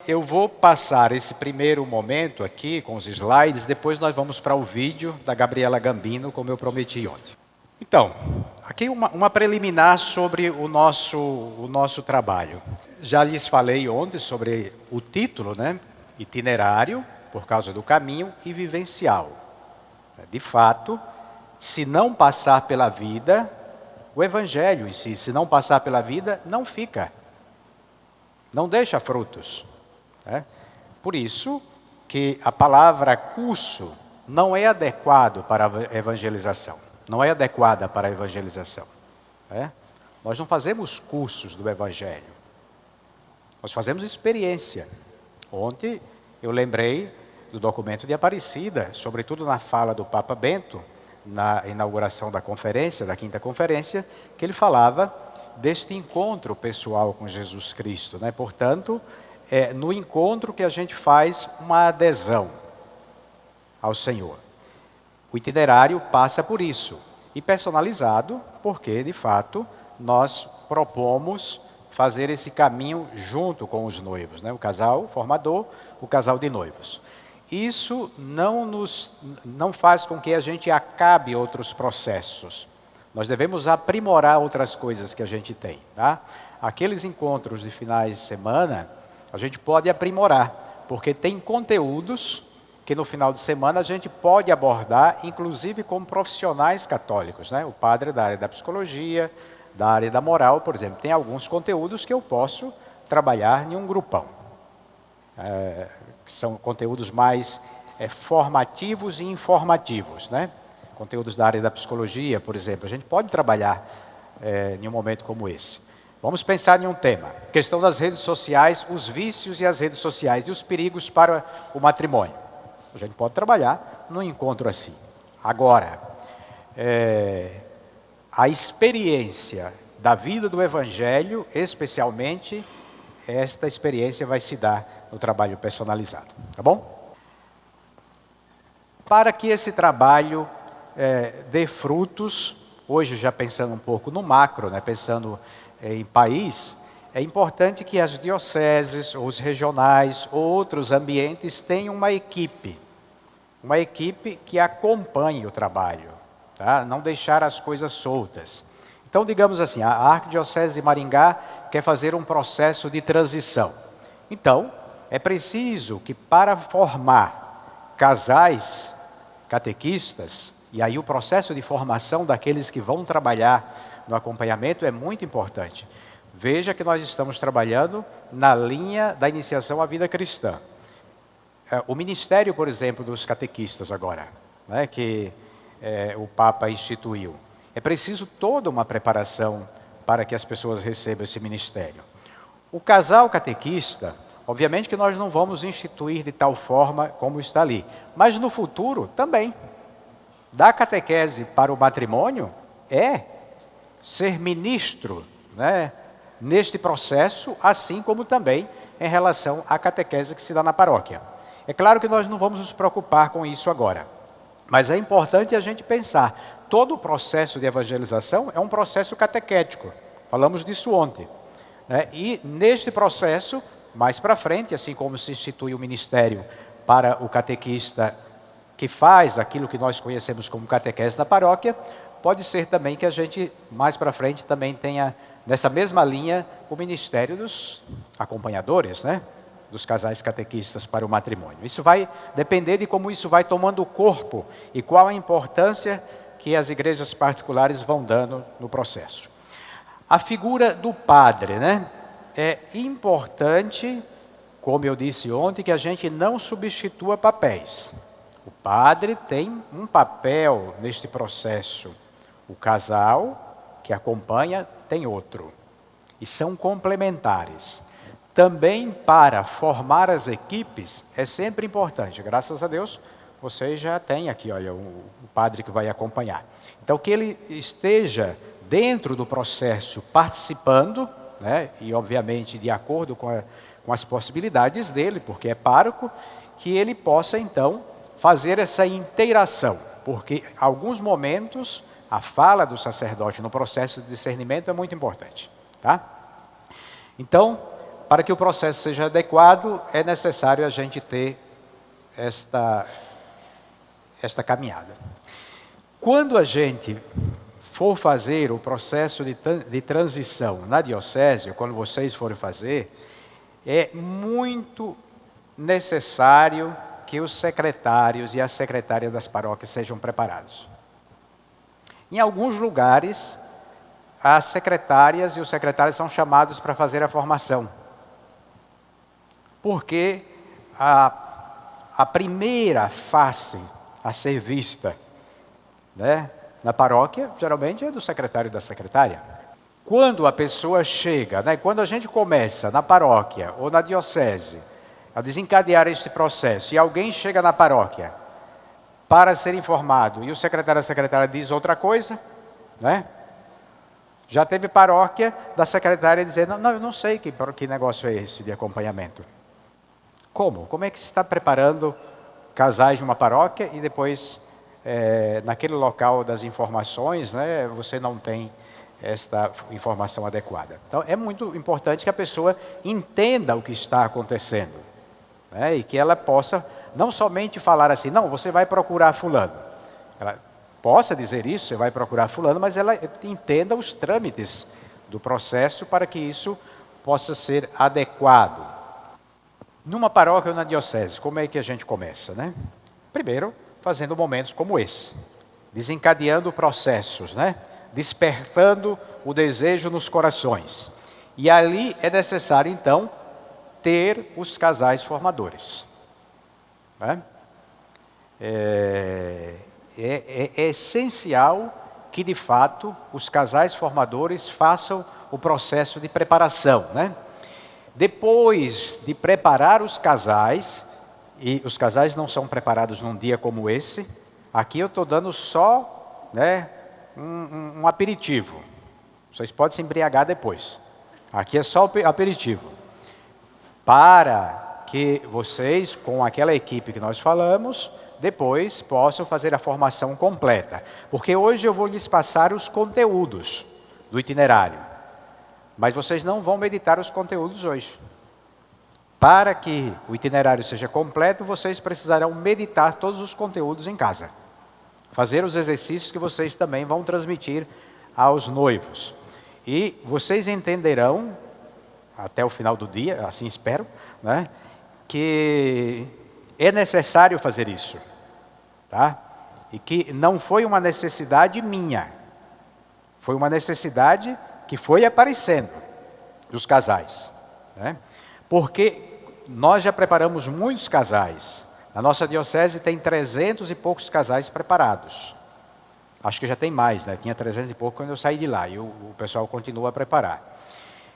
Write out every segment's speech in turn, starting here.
Eu vou passar esse primeiro momento aqui com os slides, depois nós vamos para o vídeo da Gabriela Gambino, como eu prometi ontem. Então, aqui uma preliminar sobre o nosso trabalho. Já lhes falei ontem sobre o título, né? Itinerário, por causa do caminho, e vivencial. De fato, se não passar pela vida, o Evangelho em si, se não passar pela vida, não fica. Não deixa frutos. Por isso que a palavra curso não é adequado para a evangelização. Não é adequada para a evangelização. Nós não fazemos cursos do Evangelho. Nós fazemos experiência. Ontem eu lembrei do documento de Aparecida, sobretudo na fala do Papa Bento, na inauguração da conferência, da quinta conferência, que ele falava deste encontro pessoal com Jesus Cristo. Portanto, é no encontro que a gente faz uma adesão ao Senhor. O itinerário passa por isso. E personalizado, porque, de fato, nós propomos fazer esse caminho junto com os noivos. O casal formador, o casal de noivos. Isso não faz com que a gente acabe outros processos. Nós devemos aprimorar outras coisas que a gente tem. Aqueles encontros de finais de semana, a gente pode aprimorar, porque tem conteúdos que no final de semana a gente pode abordar, inclusive com profissionais católicos. O padre da área da psicologia, da área da moral, por exemplo, tem alguns conteúdos que eu posso trabalhar em um grupão. Que são conteúdos mais formativos e informativos. Conteúdos da área da psicologia, por exemplo, a gente pode trabalhar em um momento como esse. Vamos pensar em um tema, questão das redes sociais, os vícios e as redes sociais e os perigos para o matrimônio. A gente pode trabalhar num encontro assim. Agora, a experiência da vida do Evangelho, especialmente, esta experiência vai se dar no trabalho personalizado. Tá bom? Para que esse trabalho dê frutos, hoje já pensando um pouco no macro, pensando em país, é importante que as dioceses, ou os regionais, ou outros ambientes tenham uma equipe que acompanhe o trabalho, não deixar as coisas soltas. Então, digamos assim, a Arquidiocese de Maringá quer fazer um processo de transição. Então, é preciso que para formar casais catequistas, e aí o processo de formação daqueles que vão trabalhar no acompanhamento é muito importante. Veja que nós estamos trabalhando na linha da iniciação à vida cristã. O ministério, por exemplo, dos catequistas agora, que o Papa instituiu. É preciso toda uma preparação para que as pessoas recebam esse ministério. O casal catequista, obviamente que nós não vamos instituir de tal forma como está ali, mas no futuro também. Da catequese para o matrimônio ser ministro, neste processo, assim como também em relação à catequese que se dá na paróquia. É claro que nós não vamos nos preocupar com isso agora, mas é importante a gente pensar, todo o processo de evangelização é um processo catequético, falamos disso ontem. E neste processo, mais para frente, assim como se institui o ministério para o catequista que faz aquilo que nós conhecemos como catequese na paróquia, pode ser também que a gente, mais para frente, também tenha, nessa mesma linha, o ministério dos acompanhadores, dos casais catequistas para o matrimônio. Isso vai depender de como isso vai tomando corpo e qual a importância que as igrejas particulares vão dando no processo. A figura do padre, é importante, como eu disse ontem, que a gente não substitua papéis. O padre tem um papel neste processo. O casal que acompanha tem outro. E são complementares. Também para formar as equipes é sempre importante. Graças a Deus, vocês já têm aqui, olha, o padre que vai acompanhar. Então, que ele esteja dentro do processo, participando, e obviamente de acordo com as possibilidades dele, porque é pároco, que ele possa então fazer essa inteiração, porque em alguns momentos a fala do sacerdote no processo de discernimento é muito importante. Então, para que o processo seja adequado, é necessário a gente ter esta caminhada. Quando a gente for fazer o processo de transição na diocese, quando vocês forem fazer, é muito necessário que os secretários e as secretárias das paróquias sejam preparados. Em alguns lugares, as secretárias e os secretários são chamados para fazer a formação. Porque a primeira face a ser vista, né, na paróquia, geralmente é do secretário e da secretária. Quando a pessoa chega, né, quando a gente começa na paróquia ou na diocese a desencadear este processo e alguém chega na paróquia para ser informado e o secretário ou a secretária diz outra coisa, né? Já teve paróquia da secretária dizendo, não, eu não sei que negócio é esse de acompanhamento. Como? Como é que se está preparando casais de uma paróquia e depois, naquele local das informações, né, você não tem esta informação adequada. Então, é muito importante que a pessoa entenda o que está acontecendo, né, e que ela possa não somente falar assim, não, você vai procurar fulano. Ela possa dizer isso, você vai procurar fulano, mas ela entenda os trâmites do processo para que isso possa ser adequado. Numa paróquia ou na diocese, como é que a gente começa, né? Primeiro, fazendo momentos como esse, desencadeando processos, né? Despertando o desejo nos corações. E ali é necessário, então, ter os casais formadores. Né? É essencial que, de fato, os casais formadores façam o processo de preparação, né? Depois de preparar os casais, e os casais não são preparados num dia como esse, aqui eu estou dando só, né, um aperitivo. Vocês podem se embriagar depois. Aqui é só o aperitivo. Para que vocês, com aquela equipe que nós falamos, depois possam fazer a formação completa. Porque hoje eu vou lhes passar os conteúdos do itinerário. Mas vocês não vão meditar os conteúdos hoje. Para que o itinerário seja completo, vocês precisarão meditar todos os conteúdos em casa. Fazer os exercícios que vocês também vão transmitir aos noivos. E vocês entenderão, até o final do dia, assim espero, né, que é necessário fazer isso. Tá? E que não foi uma necessidade minha. Foi uma necessidade que foi aparecendo dos casais, né? Porque nós já preparamos muitos casais. Na nossa diocese tem 300 e poucos casais preparados. Acho que já tem mais, né? Tinha 300 e pouco quando eu saí de lá e o pessoal continua a preparar.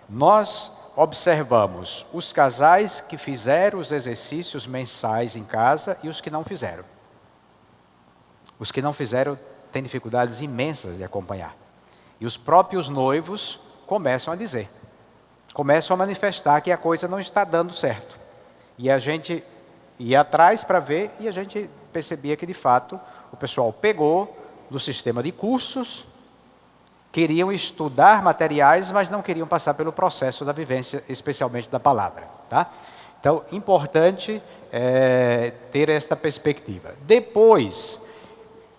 Nós observamos os casais que fizeram os exercícios mensais em casa e os que não fizeram. Os que não fizeram têm dificuldades imensas de acompanhar. E os próprios noivos começam a dizer, começam a manifestar que a coisa não está dando certo. E a gente ia atrás para ver e a gente percebia que, de fato, o pessoal pegou do sistema de cursos, queriam estudar materiais, mas não queriam passar pelo processo da vivência, especialmente da palavra. Tá? Então, importante ter esta perspectiva. Depois,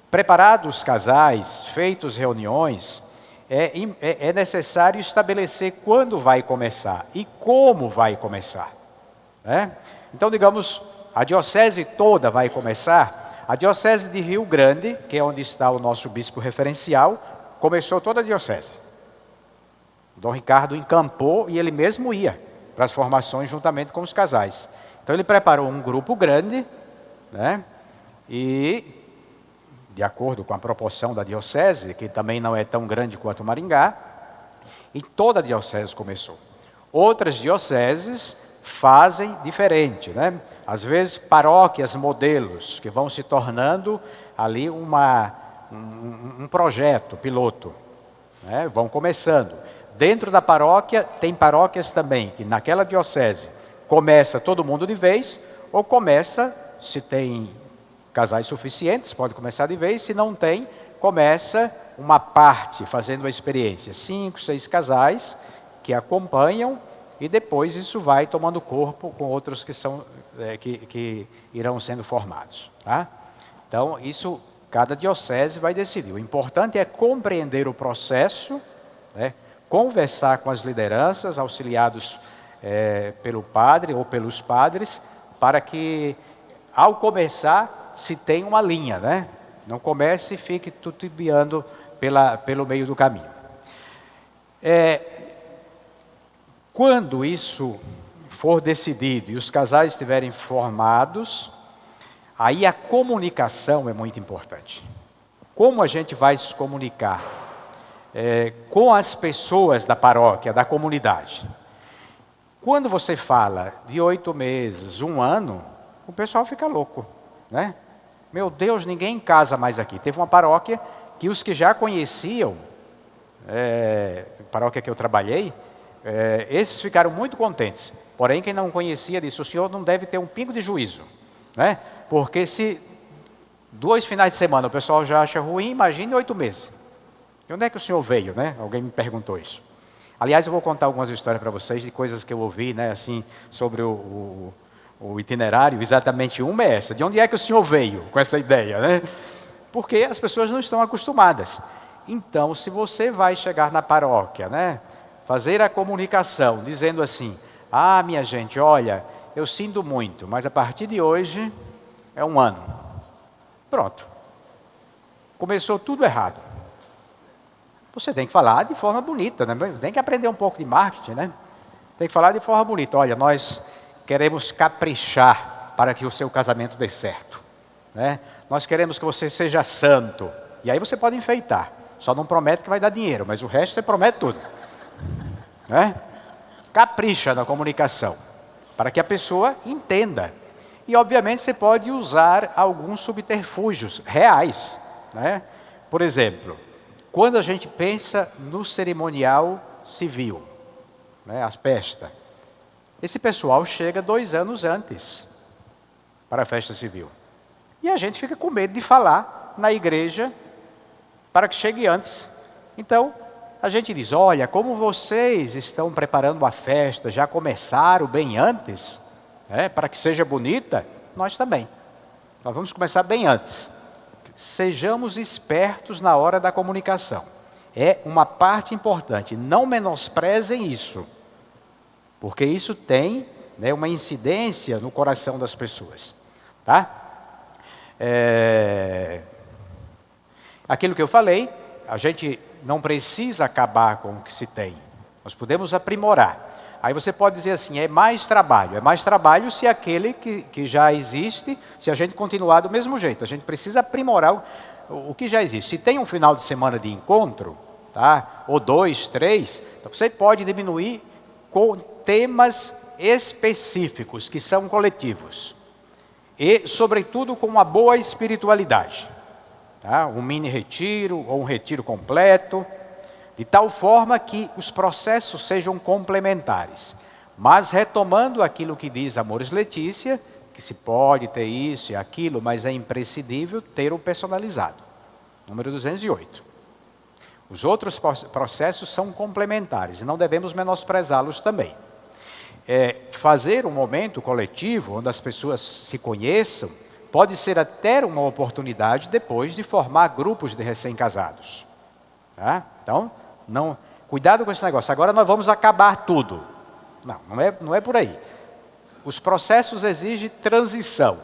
preparados os casais, feitos reuniões, é necessário estabelecer quando vai começar e como vai começar. Né? Então, digamos, a diocese toda vai começar. A diocese de Rio Grande, que é onde está o nosso bispo referencial, começou toda a diocese. O Dom Ricardo encampou e ele mesmo ia para as formações juntamente com os casais. Então, ele preparou um grupo grande, né? E, de acordo com a proporção da diocese, que também não é tão grande quanto Maringá, e toda a diocese começou. Outras dioceses fazem diferente, né? Às vezes paróquias modelos, que vão se tornando ali um projeto piloto, né? Vão começando. Dentro da paróquia, tem paróquias também, que naquela diocese começa todo mundo de vez, ou começa, se tem casais suficientes, pode começar de vez, se não tem, começa uma parte fazendo a experiência. 5, 6 casais que acompanham e depois isso vai tomando corpo com outros que irão sendo formados. Tá? Então, isso cada diocese vai decidir. O importante é compreender o processo, né? Conversar com as lideranças, auxiliados pelo padre ou pelos padres, para que, ao começar, se tenha uma linha, né? Não comece e fique titubeando pelo meio do caminho. Quando isso for decidido e os casais estiverem formados, aí a comunicação é muito importante. Como a gente vai se comunicar com as pessoas da paróquia, da comunidade? Quando você fala de 8 meses, 1 ano, o pessoal fica louco, né? Meu Deus, ninguém casa mais aqui. Teve uma paróquia que os que já conheciam, paróquia que eu trabalhei, esses ficaram muito contentes. Porém, quem não conhecia disse, o senhor não deve ter um pingo de juízo, né? Porque se 2 finais de semana o pessoal já acha ruim, imagine 8 meses. E onde é que o senhor veio, né? Alguém me perguntou isso. Aliás, eu vou contar algumas histórias para vocês de coisas que eu ouvi, né? Assim, sobre o itinerário. Exatamente uma é essa. De onde é que o senhor veio com essa ideia, né? Porque as pessoas não estão acostumadas. Então, se você vai chegar na paróquia, né? Fazer a comunicação, dizendo assim, minha gente, olha, eu sinto muito, mas a partir de hoje é 1 ano. Pronto. Começou tudo errado. Você tem que falar de forma bonita, né? Tem que aprender um pouco de marketing, né? Tem que falar de forma bonita. Olha, nós queremos caprichar para que o seu casamento dê certo, né? Nós queremos que você seja santo. E aí você pode enfeitar. Só não promete que vai dar dinheiro, mas o resto você promete tudo, né? Capricha na comunicação, para que a pessoa entenda. E, obviamente, você pode usar alguns subterfúgios reais, né? Por exemplo, quando a gente pensa no cerimonial civil, né, a festa, esse pessoal chega 2 anos antes para a festa civil. E a gente fica com medo de falar na igreja para que chegue antes. Então, a gente diz, olha, como vocês estão preparando a festa, já começaram bem antes, para que seja bonita, nós também. Nós vamos começar bem antes. Sejamos espertos na hora da comunicação. É uma parte importante. Não menosprezem isso, porque isso tem, né, uma incidência no coração das pessoas. Tá? Aquilo que eu falei, a gente não precisa acabar com o que se tem. Nós podemos aprimorar. Aí você pode dizer assim, é mais trabalho se aquele que já existe, se a gente continuar do mesmo jeito. A gente precisa aprimorar o que já existe. Se tem um final de semana de encontro, tá? Ou 2, 3, então você pode diminuir com temas específicos, que são coletivos. E, sobretudo, com uma boa espiritualidade. Tá? Um mini retiro ou um retiro completo, de tal forma que os processos sejam complementares. Mas retomando aquilo que diz Amores Letícia, que se pode ter isso e aquilo, mas é imprescindível ter o personalizado. Número 208. Os outros processos são complementares e não devemos menosprezá-los também. Fazer um momento coletivo, onde as pessoas se conheçam, pode ser até uma oportunidade depois de formar grupos de recém-casados. Tá? Então, cuidado com esse negócio. Agora nós vamos acabar tudo. Não é por aí. Os processos exigem transição.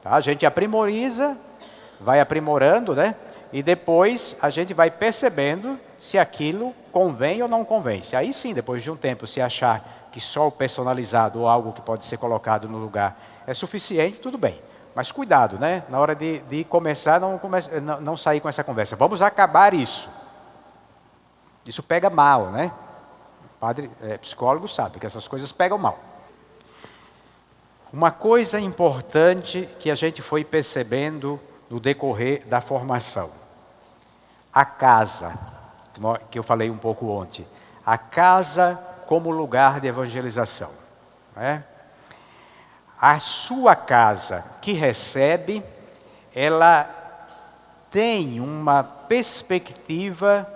Tá? A gente aprimoriza, vai aprimorando, né? E depois a gente vai percebendo se aquilo convém ou não convém. Se aí sim, depois de um tempo, se achar que só o personalizado ou algo que pode ser colocado no lugar é suficiente, tudo bem. Mas cuidado, né? Na hora de começar, não sair com essa conversa. Vamos acabar isso. Isso pega mal, né? O padre psicólogo sabe que essas coisas pegam mal. Uma coisa importante que a gente foi percebendo no decorrer da formação. A casa, que eu falei um pouco ontem. A casa como lugar de evangelização. Né? A sua casa que recebe, ela tem uma perspectiva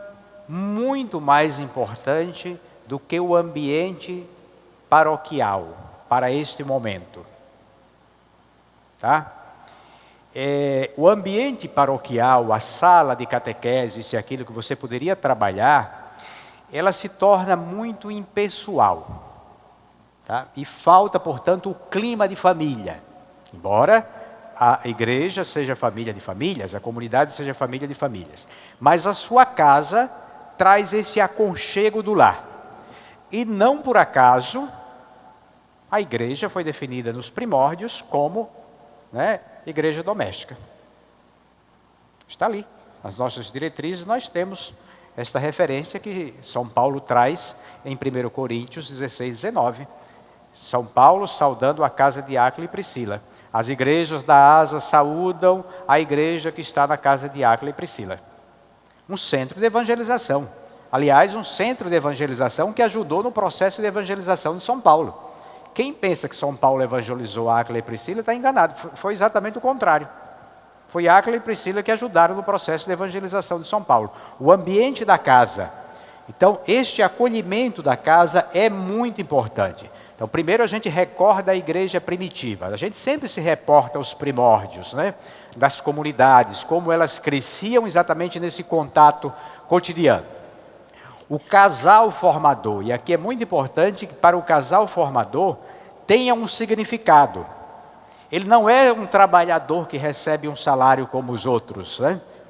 muito mais importante do que o ambiente paroquial para este momento. Tá? O ambiente paroquial, a sala de catequese, se é aquilo que você poderia trabalhar, ela se torna muito impessoal. Tá? E falta, portanto, o clima de família. Embora a igreja seja família de famílias, a comunidade seja família de famílias. Mas a sua casa traz esse aconchego do lar. E não por acaso, a igreja foi definida nos primórdios como, igreja doméstica. Está ali. Nas nossas diretrizes nós temos esta referência que São Paulo traz em 1 Coríntios 16, 19. São Paulo saudando a casa de Áquila e Priscila. As igrejas da Ásia saúdam a igreja que está na casa de Áquila e Priscila. Um centro de evangelização. Aliás, um centro de evangelização que ajudou no processo de evangelização de São Paulo. Quem pensa que São Paulo evangelizou Áquila e Priscila está enganado. Foi exatamente o contrário. Foi Áquila e Priscila que ajudaram no processo de evangelização de São Paulo. O ambiente da casa. Então, este acolhimento da casa é muito importante. Então, primeiro a gente recorda a igreja primitiva. A gente sempre se reporta aos primórdios, das comunidades, como elas cresciam exatamente nesse contato cotidiano. O casal formador, e aqui é muito importante que para o casal formador tenha um significado. Ele não é um trabalhador que recebe um salário como os outros,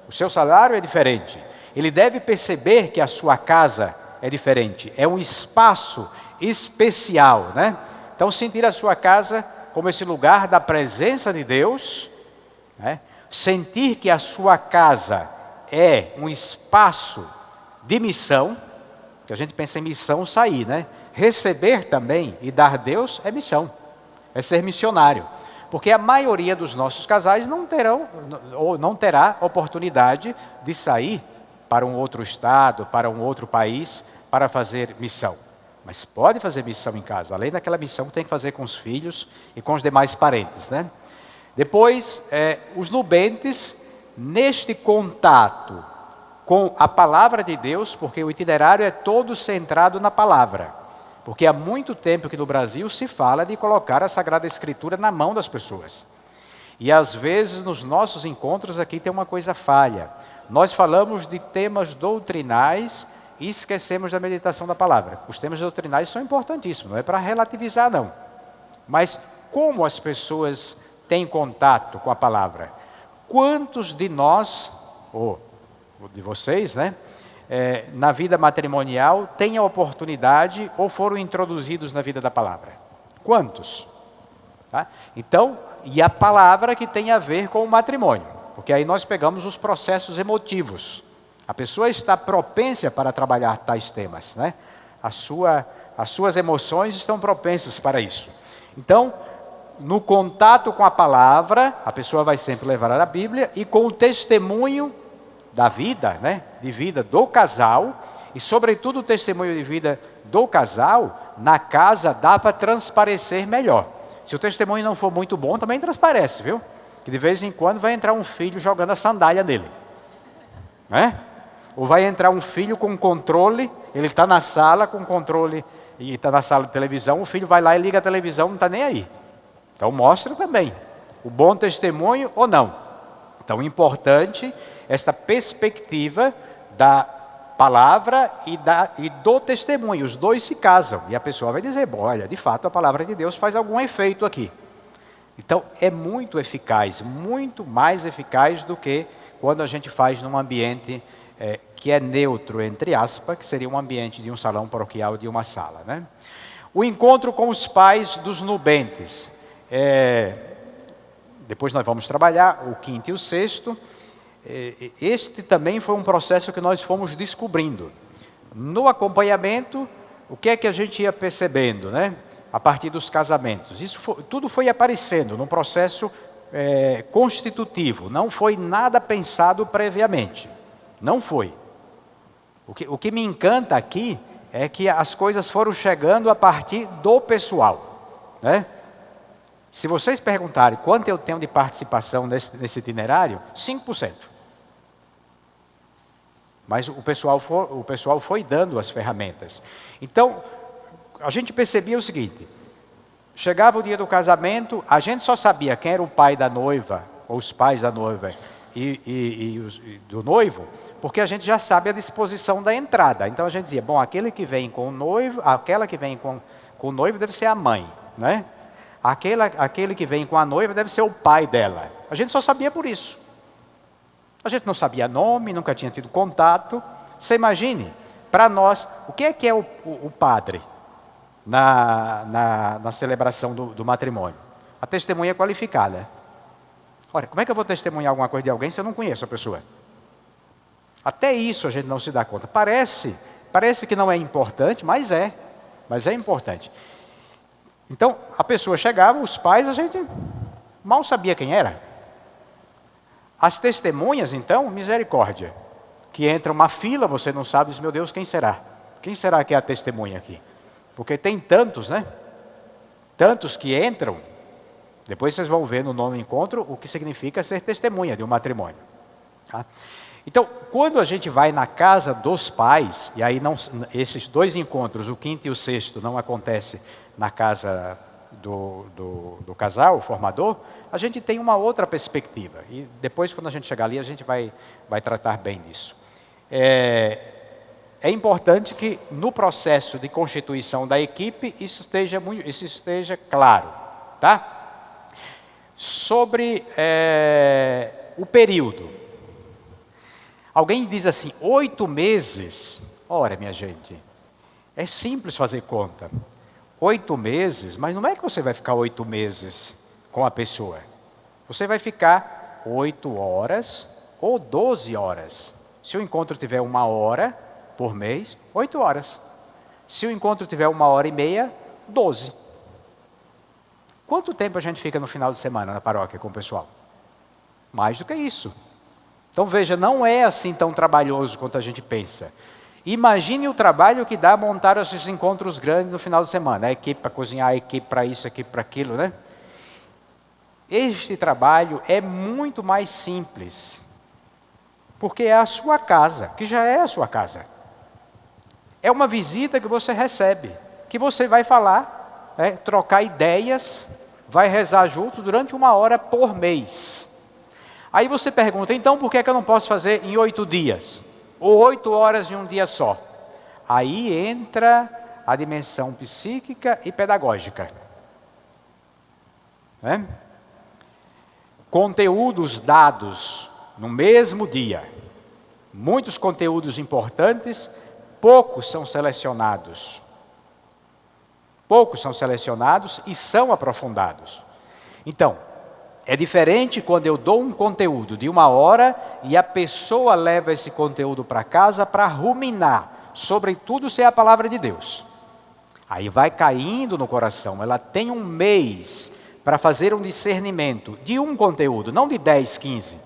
O seu salário é diferente. Ele deve perceber que a sua casa é diferente. É um espaço especial, Então, sentir a sua casa como esse lugar da presença de Deus, sentir que a sua casa é um espaço de missão, que a gente pensa em missão sair, Receber também e dar Deus é missão, é ser missionário. Porque a maioria dos nossos casais não terá oportunidade de sair para um outro estado, para um outro país, para fazer missão. Mas pode fazer missão em casa, além daquela missão que tem que fazer com os filhos e com os demais parentes, Depois, os nubentes, neste contato com a palavra de Deus, porque o itinerário é todo centrado na palavra. Porque há muito tempo que no Brasil se fala de colocar a Sagrada Escritura na mão das pessoas. E às vezes nos nossos encontros aqui tem uma coisa falha. Nós falamos de temas doutrinais e esquecemos da meditação da palavra. Os temas doutrinais são importantíssimos, não é para relativizar não. Mas como as pessoas têm contato com a palavra? Quantos de nós, ou de vocês, na vida matrimonial, têm a oportunidade ou foram introduzidos na vida da palavra? Quantos? Tá? Então, e a palavra que tem a ver com o matrimônio, porque aí nós pegamos os processos emotivos. A pessoa está propensa para trabalhar tais temas, As suas emoções estão propensas para isso. Então, no contato com a palavra, a pessoa vai sempre levar a Bíblia e com o testemunho da vida, de vida do casal, e sobretudo o testemunho de vida do casal, na casa dá para transparecer melhor. Se o testemunho não for muito bom, também transparece, viu? Que de vez em quando vai entrar um filho jogando a sandália nele. Ou vai entrar um filho com controle, ele está na sala com controle, e está na sala de televisão, o filho vai lá e liga a televisão, não está nem aí. Então mostra também o bom testemunho ou não. Então importante esta perspectiva da palavra e do testemunho. Os dois se casam e a pessoa vai dizer, bom, olha, de fato a palavra de Deus faz algum efeito aqui. Então é muito eficaz, muito mais eficaz do que quando a gente faz num ambiente que é neutro, entre aspas, que seria um ambiente de um salão paroquial, de uma sala. O encontro com os pais dos nubentes. Depois nós vamos trabalhar o quinto e o sexto. Este também foi um processo que nós fomos descobrindo. No acompanhamento, o que é que a gente ia percebendo, a partir dos casamentos? Tudo foi aparecendo num processo constitutivo, não foi nada pensado previamente. Não foi. O que me encanta aqui é que as coisas foram chegando a partir do pessoal. Se vocês perguntarem quanto eu tenho de participação nesse itinerário, 5%. Mas o pessoal foi dando as ferramentas. Então, a gente percebia o seguinte: chegava o dia do casamento, a gente só sabia quem era o pai da noiva, ou os pais da noiva e do noivo, porque a gente já sabe a disposição da entrada. Então a gente dizia, bom, aquele que vem com o noivo, aquela que vem com o noivo deve ser a mãe, né? Aquele que vem com a noiva deve ser o pai dela. A gente só sabia por isso. A gente não sabia nome, nunca tinha tido contato. Você imagine, para nós, o que é o padre na celebração do matrimônio? A testemunha qualificada. Ora, como é que eu vou testemunhar alguma coisa de alguém se eu não conheço a pessoa? Até isso a gente não se dá conta. Parece que não é importante, mas é importante. Então, a pessoa chegava, os pais, a gente mal sabia quem era. As testemunhas, então, misericórdia. Que entra uma fila, você não sabe, diz, meu Deus, quem será? Quem será que é a testemunha aqui? Porque tem tantos, né? Tantos que entram. Depois vocês vão ver no nono encontro o que significa ser testemunha de um matrimônio. Tá? Então, quando a gente vai na casa dos pais, e aí esses dois encontros, o quinto e o sexto, não acontece na casa do casal, o formador, a gente tem uma outra perspectiva. E depois, quando a gente chegar ali, a gente vai tratar bem disso. É importante que no processo de constituição da equipe, isso esteja claro. Tá? Sobre o período. Alguém diz assim, 8 meses. Ora, minha gente, é simples fazer conta. 8 meses, mas não é que você vai ficar 8 meses com a pessoa. Você vai ficar 8 horas ou 12 horas. Se o encontro tiver 1 hora por mês, 8 horas. Se o encontro tiver 1h30, 12. Quanto tempo a gente fica no final de semana na paróquia com o pessoal? Mais do que isso. Então veja, não é assim tão trabalhoso quanto a gente pensa. Imagine o trabalho que dá montar esses encontros grandes no final de semana. A equipe para cozinhar, a equipe para isso, a equipe para aquilo, né? Este trabalho é muito mais simples. Porque é a sua casa, que já é a sua casa. É uma visita que você recebe, que você vai falar, trocar ideias, vai rezar junto durante 1 hora por mês. Aí você pergunta, então por que eu não posso fazer em 8 dias? Ou 8 horas em um dia só? Aí entra a dimensão psíquica e pedagógica. Conteúdos dados no mesmo dia. Muitos conteúdos importantes, poucos são selecionados. Poucos são selecionados e são aprofundados. Então, é diferente quando eu dou um conteúdo de 1 hora e a pessoa leva esse conteúdo para casa para ruminar, sobretudo se é a palavra de Deus. Aí vai caindo no coração, ela tem 1 mês para fazer um discernimento de um conteúdo, não de 10, 15.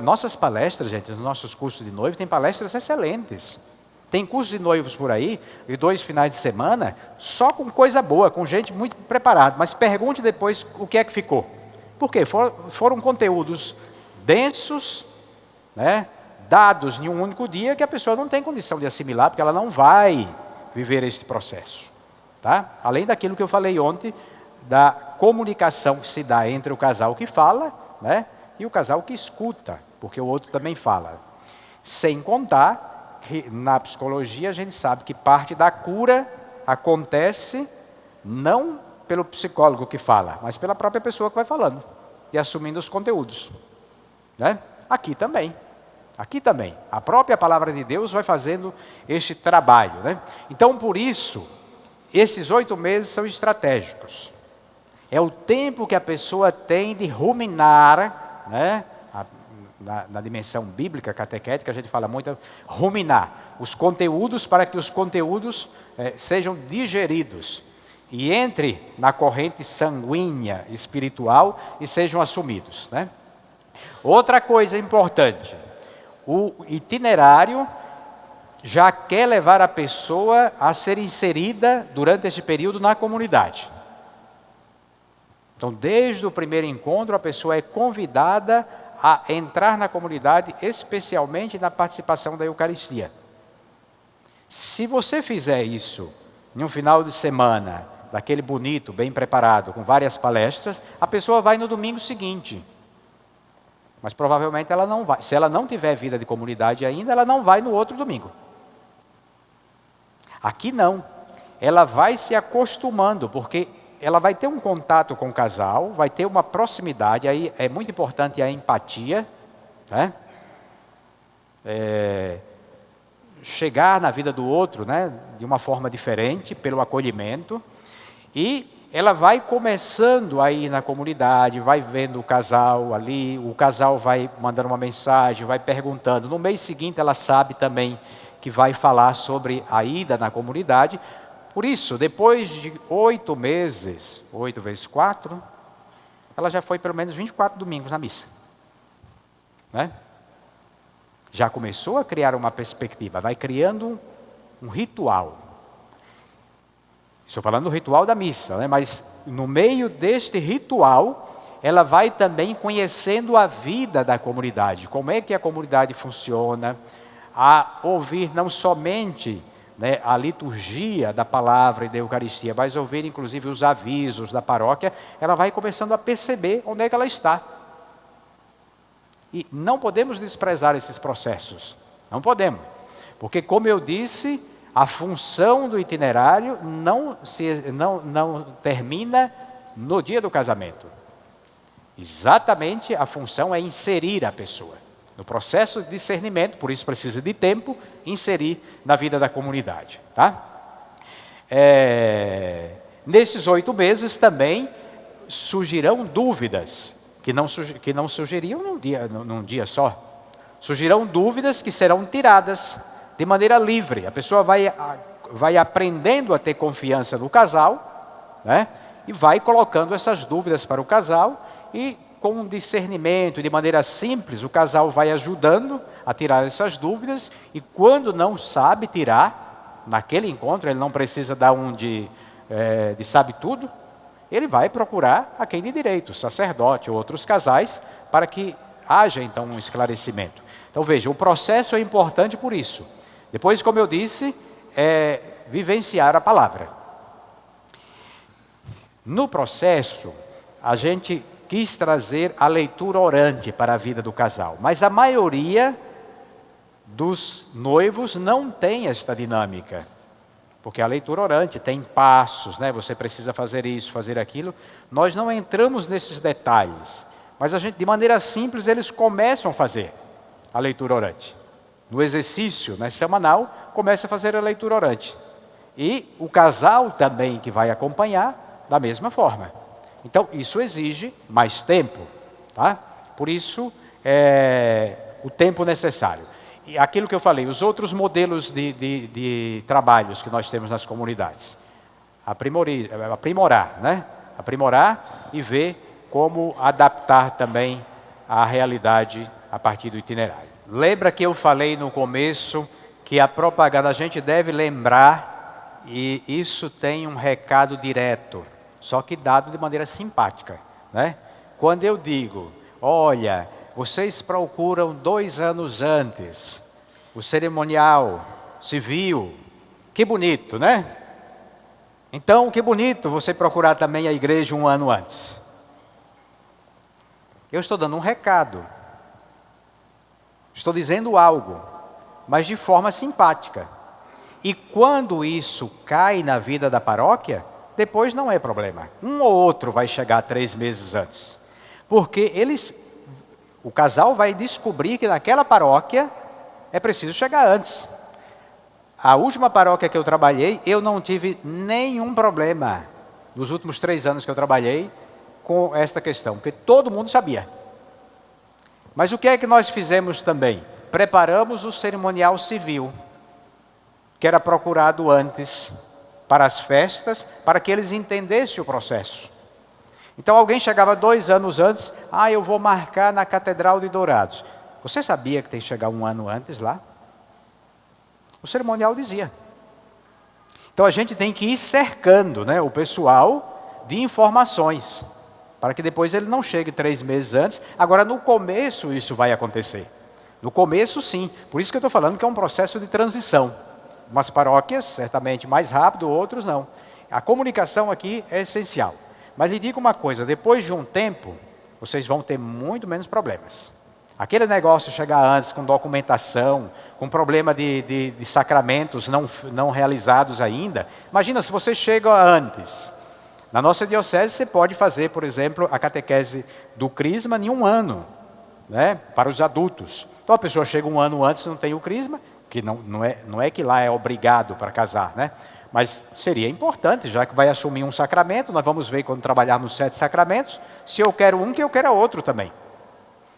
Nossas palestras, gente, nos nossos cursos de noivo, tem palestras excelentes. Tem cursos de noivos por aí, e 2 finais de semana, só com coisa boa, com gente muito preparada. Mas pergunte depois o que é que ficou. Por quê? Foram conteúdos densos, dados em um único dia, que a pessoa não tem condição de assimilar, porque ela não vai viver este processo. Tá? Além daquilo que eu falei ontem, da comunicação que se dá entre o casal que fala, e o casal que escuta, porque o outro também fala. Sem contar que na psicologia a gente sabe que parte da cura acontece não pelo psicólogo que fala, mas pela própria pessoa que vai falando e assumindo os conteúdos. Aqui também. A própria palavra de Deus vai fazendo este trabalho. Então, por isso, esses 8 meses são estratégicos. É o tempo que a pessoa tem de ruminar, na dimensão bíblica, catequética, a gente fala muito, ruminar os conteúdos para que os conteúdos sejam digeridos e entre na corrente sanguínea espiritual e sejam assumidos. Outra coisa importante, o itinerário já quer levar a pessoa a ser inserida durante esse período na comunidade. Então, desde o primeiro encontro, a pessoa é convidada a entrar na comunidade, especialmente na participação da Eucaristia. Se você fizer isso em um final de semana, daquele bonito, bem preparado, com várias palestras, a pessoa vai no domingo seguinte. Mas provavelmente ela não vai. Se ela não tiver vida de comunidade ainda, ela não vai no outro domingo. Aqui não. Ela vai se acostumando, porque ela vai ter um contato com o casal, vai ter uma proximidade, aí é muito importante a empatia, né? Chegar na vida do outro, né, de uma forma diferente, pelo acolhimento, e ela vai começando a ir na comunidade, vai vendo o casal ali, o casal vai mandando uma mensagem, vai perguntando. No mês seguinte ela sabe também que vai falar sobre a ida na comunidade. Por isso, depois de 8 meses, 8 vezes 4, ela já foi pelo menos 24 domingos na missa, né? Já começou a criar uma perspectiva, vai criando um ritual. Estou falando do ritual da missa, né? Mas no meio deste ritual, ela vai também conhecendo a vida da comunidade, como é que a comunidade funciona, a ouvir não somente, né, a liturgia da palavra e da Eucaristia, mas ouvir inclusive os avisos da paróquia. Ela vai começando a perceber onde é que ela está. E não podemos desprezar esses processos, não podemos, porque como eu disse, a função do itinerário não termina no dia do casamento. Exatamente a função é inserir a pessoa no processo de discernimento, por isso precisa de tempo, inserir na vida da comunidade. Tá? Nesses 8 meses também surgirão dúvidas, que não surgiriam num dia só. Surgirão dúvidas que serão tiradas de maneira livre. A pessoa vai aprendendo a ter confiança no casal, né? E vai colocando essas dúvidas para o casal, e com discernimento, de maneira simples, o casal vai ajudando a tirar essas dúvidas, e quando não sabe tirar, naquele encontro, ele não precisa dar de sabe tudo, ele vai procurar a quem de direito, sacerdote ou outros casais, para que haja então um esclarecimento. Então veja, o processo é importante por isso. Depois, como eu disse, vivenciar a palavra. No processo, a gente quis trazer a leitura orante para a vida do casal, mas a maioria dos noivos não tem esta dinâmica. Porque a leitura orante tem passos, né? Você precisa fazer isso, fazer aquilo. Nós não entramos nesses detalhes, mas a gente, de maneira simples, eles começam a fazer a leitura orante. No exercício, né, semanal, começa a fazer a leitura orante. E o casal também que vai acompanhar, da mesma forma. Então, isso exige mais tempo, tá? Por isso, o tempo necessário. E aquilo que eu falei, os outros modelos de trabalhos que nós temos nas comunidades. Aprimorar, né? Aprimorar e ver como adaptar também a realidade a partir do itinerário. Lembra que eu falei no começo que a propaganda, a gente deve lembrar, e isso tem um recado direto, só que dado de maneira simpática, né? Quando eu digo, olha, vocês procuram 2 anos antes o cerimonial civil, que bonito, né? Então, que bonito você procurar também a igreja 1 ano antes. Eu estou dando um recado, estou dizendo algo, mas de forma simpática. E quando isso cai na vida da paróquia, depois não é problema. Um ou outro vai chegar 3 meses antes, porque o casal vai descobrir que naquela paróquia é preciso chegar antes. A última paróquia que eu trabalhei, eu não tive nenhum problema nos últimos 3 anos que eu trabalhei com esta questão, porque todo mundo sabia. Mas o que é que nós fizemos também? Preparamos o cerimonial civil, que era procurado antes para as festas, para que eles entendessem o processo. Então alguém chegava 2 anos antes, eu vou marcar na Catedral de Dourados. Você sabia que tem que chegar 1 ano antes lá? O cerimonial dizia. Então a gente tem que ir cercando, né, o pessoal de informações, para que depois ele não chegue 3 meses antes. Agora, no começo isso vai acontecer. No começo, sim. Por isso que eu estou falando que é um processo de transição. Umas paróquias, certamente mais rápido, outros não. A comunicação aqui é essencial. Mas lhe digo uma coisa, depois de um tempo, vocês vão ter muito menos problemas. Aquele negócio de chegar antes com documentação, com problema de sacramentos não realizados ainda. Imagina se você chega antes. Na nossa diocese você pode fazer, por exemplo, a catequese do crisma em 1 ano, né, para os adultos. Então a pessoa chega 1 ano antes e não tem o crisma, que não é que lá é obrigado para casar, né? Mas seria importante, já que vai assumir um sacramento, nós vamos ver quando trabalharmos os 7 sacramentos, se eu quero um, que eu quero outro também.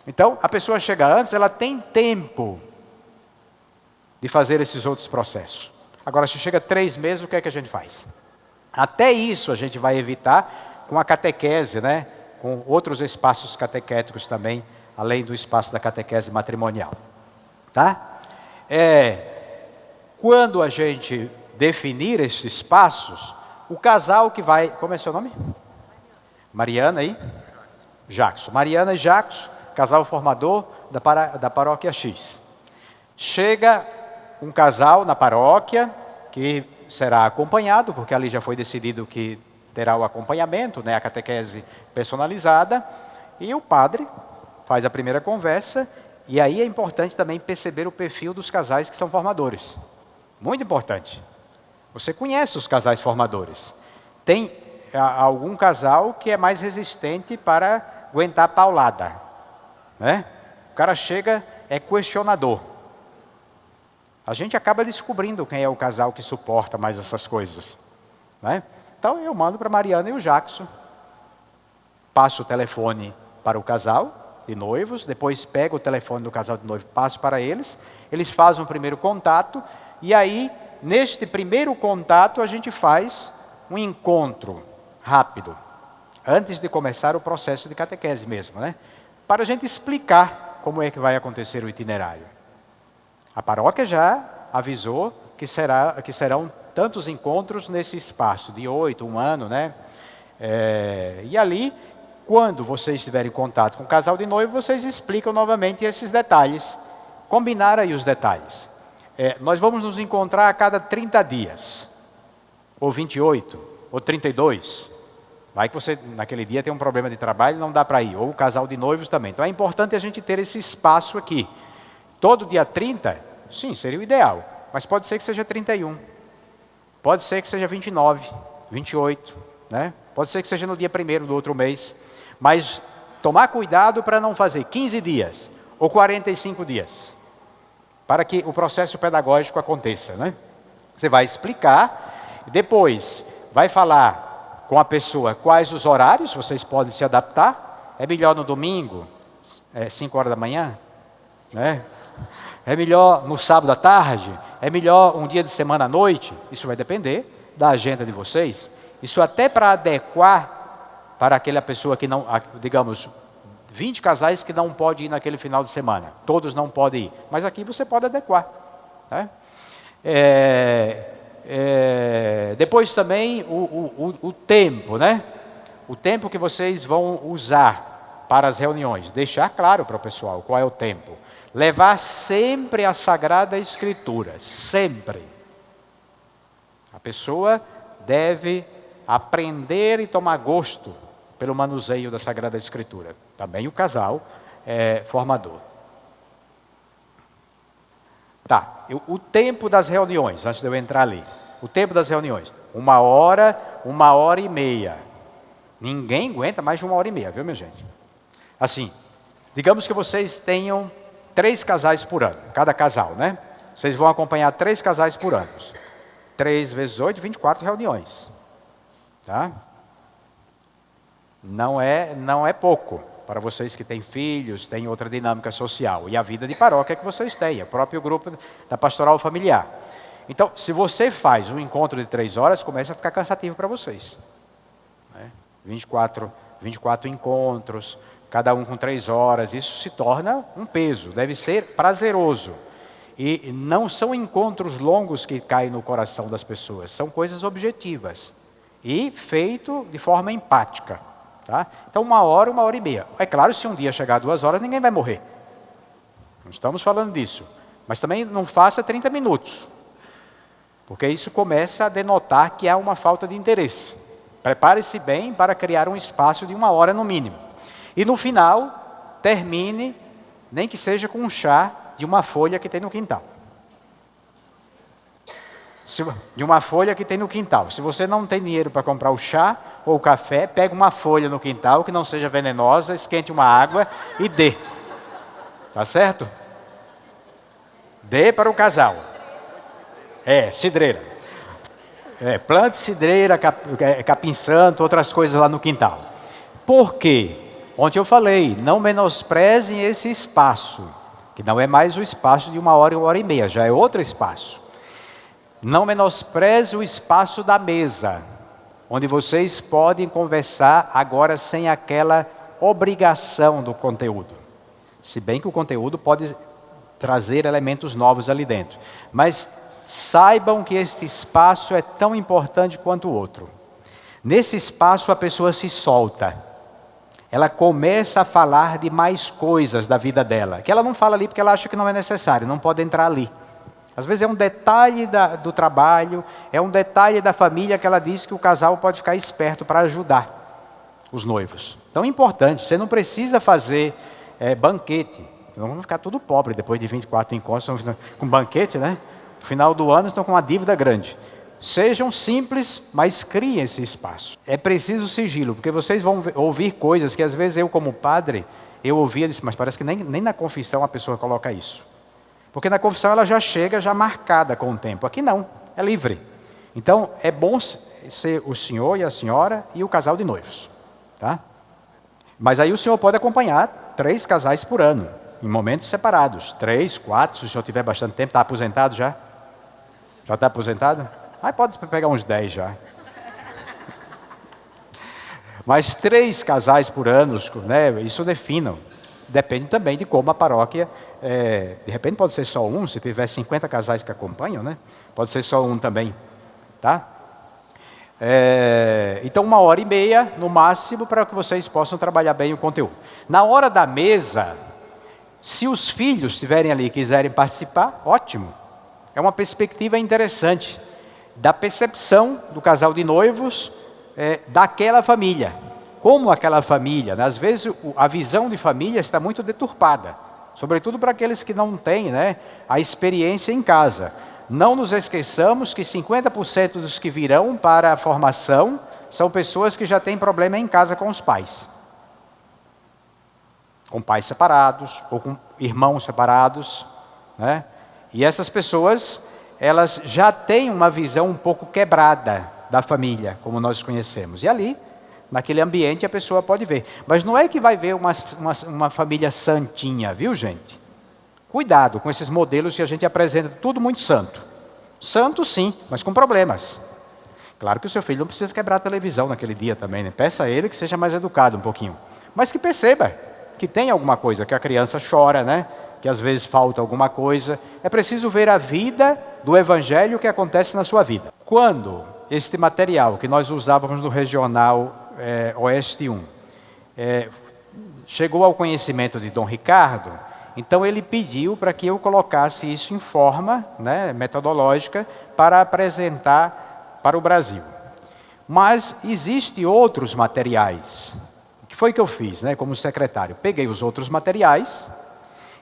Então, a pessoa chega antes, ela tem tempo de fazer esses outros processos. Agora, se chega 3 meses, o que é que a gente faz? Até isso a gente vai evitar com a catequese, né? Com outros espaços catequéticos também, além do espaço da catequese matrimonial. Tá? Quando a gente definir esses espaços, o casal que vai... Como é seu nome? Mariana e? Jackson. Mariana e Jackson, casal formador da paróquia X. Chega um casal na paróquia, que será acompanhado, porque ali já foi decidido que terá o acompanhamento, né, a catequese personalizada, e o padre faz a primeira conversa, e aí é importante também perceber o perfil dos casais que são formadores. Muito importante. Você conhece os casais formadores. Tem algum casal que é mais resistente para aguentar paulada, né? O cara chega, é questionador. A gente acaba descobrindo quem é o casal que suporta mais essas coisas, né? Então eu mando para Mariana e o Jackson, passo o telefone para o casal de noivos, depois pego o telefone do casal de noivo, passo para eles fazem um primeiro contato, e aí, neste primeiro contato, a gente faz um encontro rápido, antes de começar o processo de catequese mesmo, né? Para a gente explicar como é que vai acontecer o itinerário. A paróquia já avisou que serão tantos encontros nesse espaço, de 8, 1 ano, né? E ali, quando vocês estiverem em contato com o casal de noivo, vocês explicam novamente esses detalhes, combinar aí os detalhes. Nós vamos nos encontrar a cada 30 dias, ou 28, ou 32. Vai que você, naquele dia, tem um problema de trabalho e não dá para ir, ou o casal de noivos também. Então é importante a gente ter esse espaço aqui. Todo dia 30, sim, seria o ideal, mas pode ser que seja 31, pode ser que seja 29, 28, né? Pode ser que seja no dia 1º do outro mês, mas tomar cuidado para não fazer 15 dias, ou 45 dias. Para que o processo pedagógico aconteça, né? Você vai explicar, depois vai falar com a pessoa quais os horários, vocês podem se adaptar. É melhor no domingo, 5 horas da manhã, né? É melhor no sábado à tarde? É melhor um dia de semana à noite? Isso vai depender da agenda de vocês. Isso até para adequar para aquela pessoa que não, digamos, 20 casais que não podem ir naquele final de semana. Todos não podem ir. Mas aqui você pode adequar. Né? Depois também o tempo, né? O tempo que vocês vão usar para as reuniões. Deixar claro para o pessoal qual é o tempo. Levar sempre a Sagrada Escritura. Sempre. A pessoa deve aprender e tomar gosto pelo manuseio da Sagrada Escritura. Também o casal formador. Tá, o tempo das reuniões, antes de eu entrar ali. O tempo das reuniões, 1 hora, 1h30. Ninguém aguenta mais de 1h30, viu, minha gente? Assim, digamos que vocês tenham 3 casais por ano, cada casal, né? Vocês vão acompanhar 3 casais por ano. 3 vezes 8, 24 reuniões. Tá? Não é pouco para vocês que têm filhos, têm outra dinâmica social. E a vida de paróquia que vocês têm, o próprio grupo da pastoral familiar. Então, se você faz um encontro de 3 horas, começa a ficar cansativo para vocês. Né? 24 encontros, cada um com 3 horas, isso se torna um peso, deve ser prazeroso. E não são encontros longos que caem no coração das pessoas, são coisas objetivas. E feito de forma empática. Tá? Então 1 hora, 1h30. É claro, se um dia chegar a 2 horas, ninguém vai morrer. Não estamos falando disso. Mas também não faça 30 minutos. Porque isso começa a denotar que há uma falta de interesse. Prepare-se bem para criar um espaço de 1 hora no mínimo. E no final, termine, nem que seja com um chá de uma folha que tem no quintal. De uma folha que tem no quintal. Se você não tem dinheiro para comprar o chá ou o café, pega uma folha no quintal que não seja venenosa, esquente uma água e dê. Tá certo? Dê para o casal. Cidreira. Plante cidreira, capim-santo, outras coisas lá no quintal. Por quê? Ontem eu falei, não menosprezem esse espaço, que não é mais o espaço de 1 hora e 1 hora e meia, já é outro espaço. Não menospreze o espaço da mesa, onde vocês podem conversar agora sem aquela obrigação do conteúdo. Se bem que o conteúdo pode trazer elementos novos ali dentro. Mas saibam que este espaço é tão importante quanto o outro. Nesse espaço a pessoa se solta. Ela começa a falar de mais coisas da vida dela, que ela não fala ali porque ela acha que não é necessário, não pode entrar ali. Às vezes é um detalhe do trabalho, é um detalhe da família que ela diz que o casal pode ficar esperto para ajudar os noivos. Então é importante, você não precisa fazer banquete. Não vamos ficar tudo pobre depois de 24 encontros, com banquete, né? No final do ano estão com uma dívida grande. Sejam simples, mas criem esse espaço. É preciso sigilo, porque vocês vão ouvir coisas que às vezes eu como padre, eu ouvia, mas parece que nem na confissão a pessoa coloca isso. Porque na confissão ela já chega já marcada com o tempo. Aqui não, é livre. Então é bom ser o senhor e a senhora e o casal de noivos. Tá? Mas aí o senhor pode acompanhar 3 casais por ano, em momentos separados. 3, 4, se o senhor tiver bastante tempo. Está aposentado já? Já está aposentado? Aí pode pegar uns 10 já. Mas 3 casais por ano, né, isso definam. Depende também de como a paróquia, de repente pode ser só um, se tiver 50 casais que acompanham, né? Pode ser só um também, tá? Então 1 hora e meia, no máximo, para que vocês possam trabalhar bem o conteúdo. Na hora da mesa, se os filhos estiverem ali e quiserem participar, ótimo. É uma perspectiva interessante da percepção do casal de noivos daquela família. Como aquela família, né? Às vezes a visão de família está muito deturpada, sobretudo para aqueles que não têm, né, a experiência em casa. Não nos esqueçamos que 50% dos que virão para a formação são pessoas que já têm problema em casa com os pais. Com pais separados, ou com irmãos separados, né? E essas pessoas, elas já têm uma visão um pouco quebrada da família, como nós conhecemos. E ali, naquele ambiente, a pessoa pode ver. Mas não é que vai ver uma família santinha, viu, gente? Cuidado com esses modelos que a gente apresenta, tudo muito santo. Santo sim, mas com problemas. Claro que o seu filho não precisa quebrar a televisão naquele dia também, né? Peça a ele que seja mais educado um pouquinho. Mas que perceba que tem alguma coisa, que a criança chora, né? Que às vezes falta alguma coisa. É preciso ver a vida do evangelho que acontece na sua vida. Quando este material que nós usávamos no Regional Oeste 1 chegou ao conhecimento de Dom Ricardo, então ele pediu para que eu colocasse isso em forma, né, metodológica para apresentar para o Brasil. Mas existem outros materiais. O que foi que eu fiz, né, como secretário? Peguei os outros materiais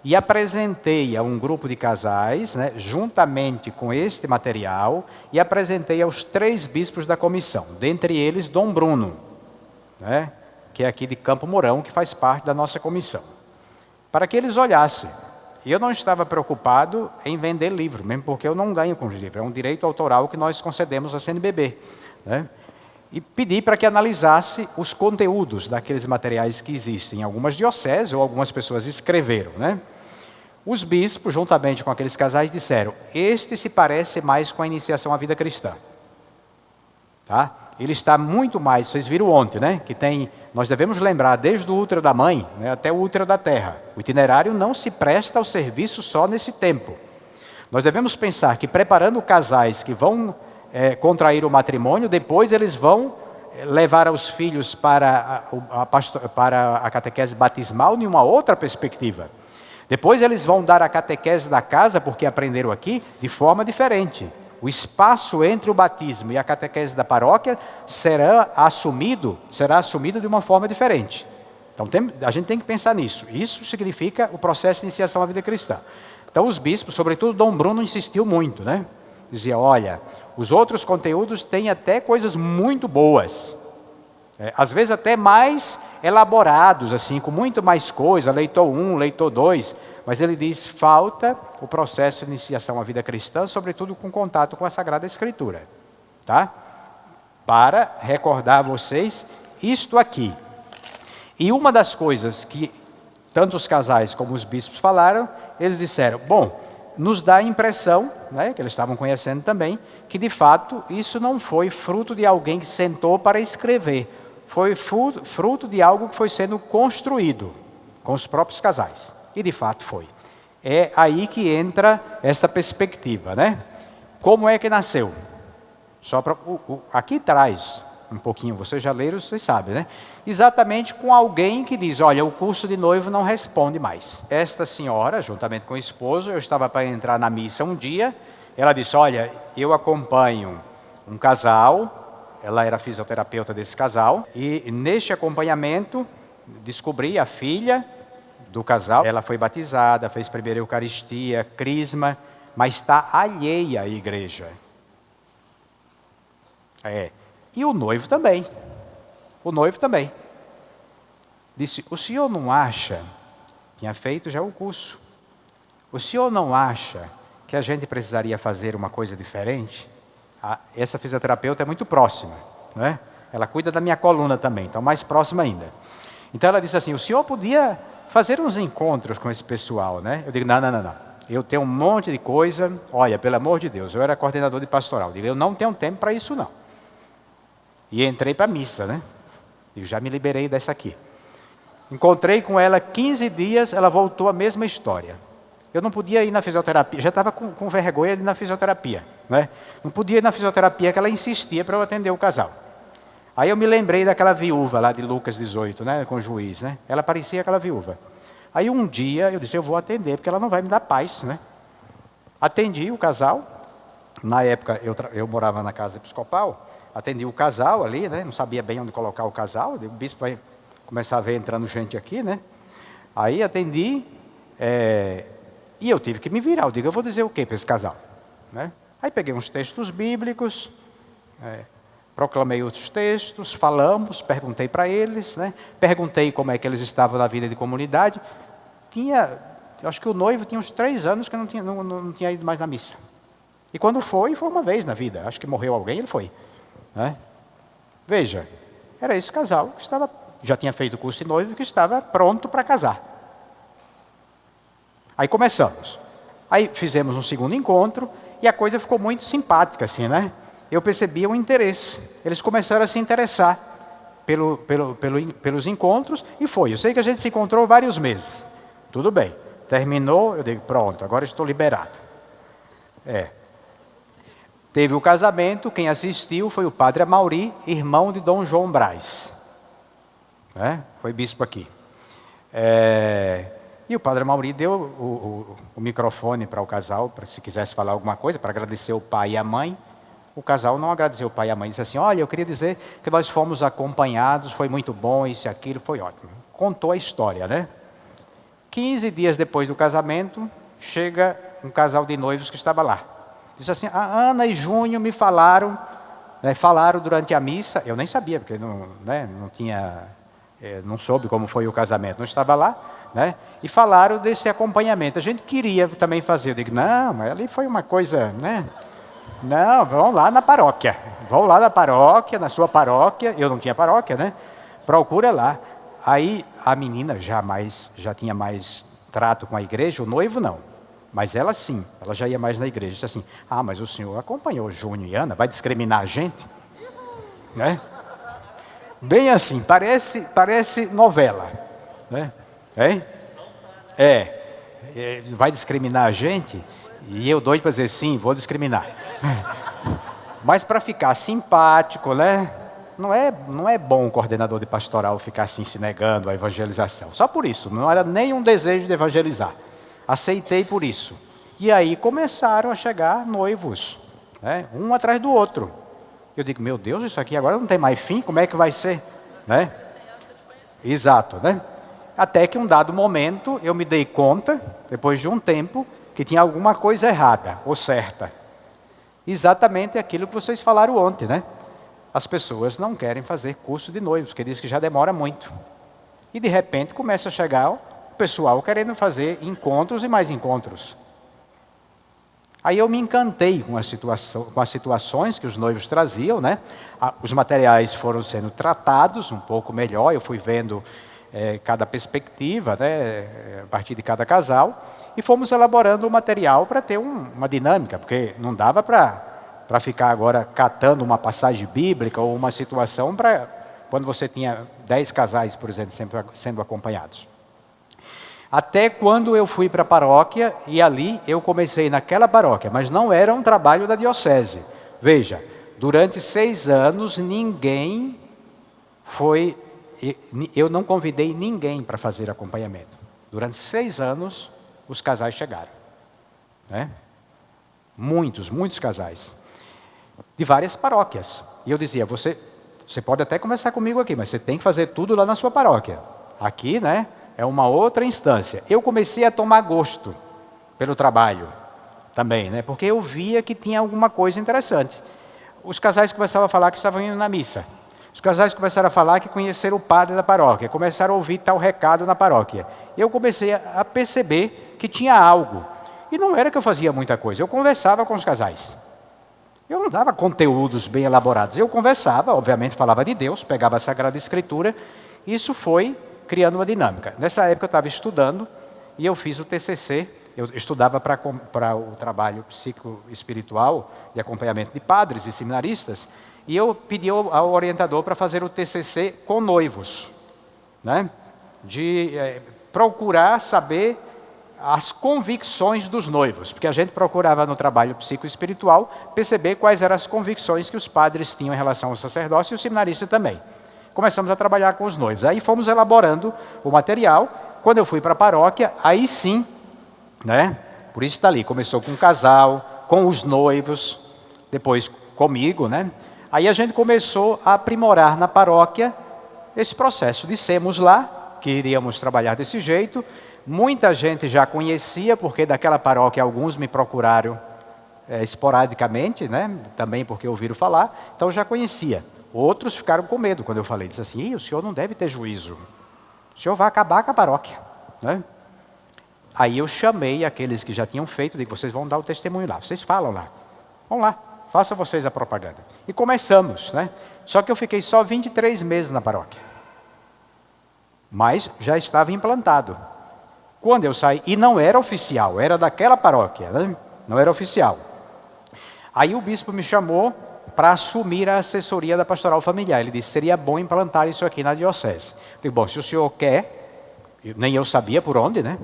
e apresentei a um grupo de casais, né, juntamente com este material, e apresentei aos 3 bispos da comissão, dentre eles Dom Bruno, né, que é aqui de Campo Mourão, que faz parte da nossa comissão, para que eles olhassem. E eu não estava preocupado em vender livro, mesmo porque eu não ganho com os livros, é um direito autoral que nós concedemos à CNBB, né? E pedi para que analisasse os conteúdos daqueles materiais que existem em algumas dioceses, ou algumas pessoas escreveram, né? Os bispos, juntamente com aqueles casais, disseram: este se parece mais com a iniciação à vida cristã. Tá? Ele está muito mais, vocês viram ontem, né? Que tem, nós devemos lembrar, desde o útero da mãe, né, até o útero da terra. O itinerário não se presta ao serviço só nesse tempo. Nós devemos pensar que preparando casais que vão contrair o matrimônio, depois eles vão levar os filhos para a catequese batismal em uma outra perspectiva. Depois eles vão dar a catequese da casa, porque aprenderam aqui, de forma diferente. o espaço entre o batismo e a catequese da paróquia será assumido de uma forma diferente. Então a gente tem que pensar nisso. Isso significa o processo de iniciação à vida cristã. Então os bispos, sobretudo Dom Bruno, insistiu muito, né? Dizia, olha, os outros conteúdos têm até coisas muito boas. Às vezes até mais elaborados, assim, com muito mais coisa, leitor 1, leitor 2. Mas ele diz, falta o processo de iniciação à vida cristã, sobretudo com contato com a Sagrada Escritura. Tá? Para recordar a vocês isto aqui. E uma das coisas que tanto os casais como os bispos falaram, eles disseram, bom, nos dá a impressão, né, que eles estavam conhecendo também, que de fato isso não foi fruto de alguém que sentou para escrever, foi fruto de algo que foi sendo construído com os próprios casais. E de fato foi. É aí que entra essa perspectiva, né? Como é que nasceu? Aqui traz um pouquinho, vocês já leram, vocês sabem, né? Exatamente com alguém que diz, olha, o curso de noivo não responde mais. Esta senhora, juntamente com o esposo, eu estava para entrar na missa um dia, ela disse, olha, eu acompanho um casal, ela era fisioterapeuta desse casal, e neste acompanhamento descobri a filha do casal, ela foi batizada, fez primeira Eucaristia, crisma, mas está alheia à igreja. E o noivo também. O noivo também. Disse, o senhor não acha, tinha feito já o curso, o senhor não acha que a gente precisaria fazer uma coisa diferente? Essa fisioterapeuta é muito próxima, né? Ela cuida da minha coluna também, então mais próxima ainda. Então ela disse assim, o senhor podia fazer uns encontros com esse pessoal, né? Eu digo, não. Eu tenho um monte de coisa, olha, pelo amor de Deus, eu era coordenador de pastoral. Eu digo, eu não tenho tempo para isso não. E entrei para a missa, né? Eu já me liberei dessa aqui. Encontrei com ela 15 dias, ela voltou a mesma história. Eu não podia ir na fisioterapia, já estava com vergonha de ir na fisioterapia, né? Não podia ir na fisioterapia, que ela insistia para eu atender o casal. Aí eu me lembrei daquela viúva lá de Lucas 18, né? Com o juiz, né? Ela parecia aquela viúva. Aí um dia eu disse, eu vou atender, porque ela não vai me dar paz, né? Atendi o casal. Na época eu morava na casa episcopal. Atendi o casal ali, né? Não sabia bem onde colocar o casal. O bispo vai começar a ver entrando gente aqui, né? Aí atendi, e eu tive que me virar. Eu digo, eu vou dizer o quê para esse casal? Né? Aí peguei uns textos bíblicos, proclamei outros textos, falamos, perguntei para eles, né? Perguntei como é que eles estavam na vida de comunidade. Eu acho que o noivo tinha uns 3 anos que não tinha ido mais na missa. E quando foi uma vez na vida. Acho que morreu alguém, ele foi. Né? Veja, era esse casal que já tinha feito o curso de noivo e que estava pronto para casar. Aí começamos. Aí fizemos um segundo encontro e a coisa ficou muito simpática, assim, né? Eu percebia o interesse. Eles começaram a se interessar pelos encontros e foi. Eu sei que a gente se encontrou vários meses. Tudo bem. Terminou, eu digo, pronto, agora estou liberado. Teve o casamento, quem assistiu foi o padre Amauri, irmão de Dom João Braz. Foi bispo aqui. E o padre Amauri deu o microfone para o casal, para se quisesse falar alguma coisa, para agradecer o pai e a mãe. O casal não agradeceu o pai e a mãe, disse assim, olha, eu queria dizer que nós fomos acompanhados, foi muito bom, isso e aquilo, foi ótimo. Contou a história, né? 15 dias depois do casamento, chega um casal de noivos que estava lá. Diz assim, a Ana e Júnior me falaram, falaram durante a missa, eu nem sabia, porque não soube como foi o casamento, não estava lá, né? E falaram desse acompanhamento. A gente queria também fazer, eu digo, não, mas ali foi uma coisa, né? Não, vão lá na paróquia, na sua paróquia, eu não tinha paróquia, né? Procura lá. Aí a menina já tinha mais trato com a igreja, o noivo não. Mas ela sim, ela já ia mais na igreja. Disse assim, mas o senhor acompanhou Júnior e Ana, vai discriminar a gente? Né? Bem assim, parece novela. Né? Vai discriminar a gente? E eu doido para dizer, sim, vou discriminar. Mas para ficar simpático, né? Não é bom o coordenador de pastoral ficar assim se negando à evangelização. Só por isso, não era nenhum desejo de evangelizar. Aceitei por isso. E aí começaram a chegar noivos. né? Um atrás do outro. Eu digo, meu Deus, isso aqui agora não tem mais fim, como é que vai ser? Né? Exato, né? Até que um dado momento eu me dei conta, depois de um tempo, que tinha alguma coisa errada ou certa. Exatamente aquilo que vocês falaram ontem, né? As pessoas não querem fazer curso de noivos, porque diz que já demora muito. E de repente começa a chegar o pessoal querendo fazer encontros e mais encontros. Aí eu me encantei com as situações que os noivos traziam, né? Os materiais foram sendo tratados um pouco melhor, eu fui vendo cada perspectiva, né? A partir de cada casal, e fomos elaborando o material para ter uma dinâmica, porque não dava para ficar agora catando uma passagem bíblica ou uma situação para quando você tinha 10 casais, por exemplo, sempre sendo acompanhados. Até quando eu fui para a paróquia, e ali eu comecei naquela paróquia, mas não era um trabalho da diocese. Veja, durante 6 anos ninguém foi, eu não convidei ninguém para fazer acompanhamento. Durante 6 anos os casais chegaram, né? Muitos casais, de várias paróquias. E eu dizia, você pode até começar comigo aqui, mas você tem que fazer tudo lá na sua paróquia. Aqui, né? É uma outra instância. Eu comecei a tomar gosto pelo trabalho também, né? Porque eu via que tinha alguma coisa interessante. Os casais começavam a falar que estavam indo na missa. Os casais começaram a falar que conheceram o padre da paróquia. Começaram a ouvir tal recado na paróquia. Eu comecei a perceber que tinha algo. E não era que eu fazia muita coisa. Eu conversava com os casais. Eu não dava conteúdos bem elaborados. Eu conversava, obviamente falava de Deus, pegava a Sagrada Escritura. Isso foi criando uma dinâmica. Nessa época eu estava estudando e eu fiz o TCC. Eu estudava para o trabalho psicoespiritual de acompanhamento de padres e seminaristas. E eu pedi ao orientador para fazer o TCC com noivos, né? De procurar saber as convicções dos noivos. Porque a gente procurava no trabalho psicoespiritual perceber quais eram as convicções que os padres tinham em relação ao sacerdócio e o seminarista também. Começamos a trabalhar com os noivos. Aí fomos elaborando o material. Quando eu fui para a paróquia, aí sim, né? Por isso está ali. Começou com o casal, com os noivos, depois comigo, né? Aí a gente começou a aprimorar na paróquia esse processo. Dissemos lá que iríamos trabalhar desse jeito. Muita gente já conhecia, porque daquela paróquia alguns me procuraram esporadicamente, né? Também porque ouviram falar. Então já conhecia. Outros ficaram com medo quando eu falei. Disse assim, o senhor não deve ter juízo. O senhor vai acabar com a paróquia, né? Aí eu chamei aqueles que já tinham feito, digo, vocês vão dar o testemunho lá. Vocês falam lá. Vão lá, façam vocês a propaganda. E começamos, né? Só que eu fiquei só 23 meses na paróquia. Mas já estava implantado. Quando eu saí, e não era oficial, era daquela paróquia, né? Não era oficial. Aí o bispo me chamou para assumir a assessoria da pastoral familiar. Ele disse, seria bom implantar isso aqui na diocese. Eu digo, bom, se o senhor quer, nem eu sabia por onde, né?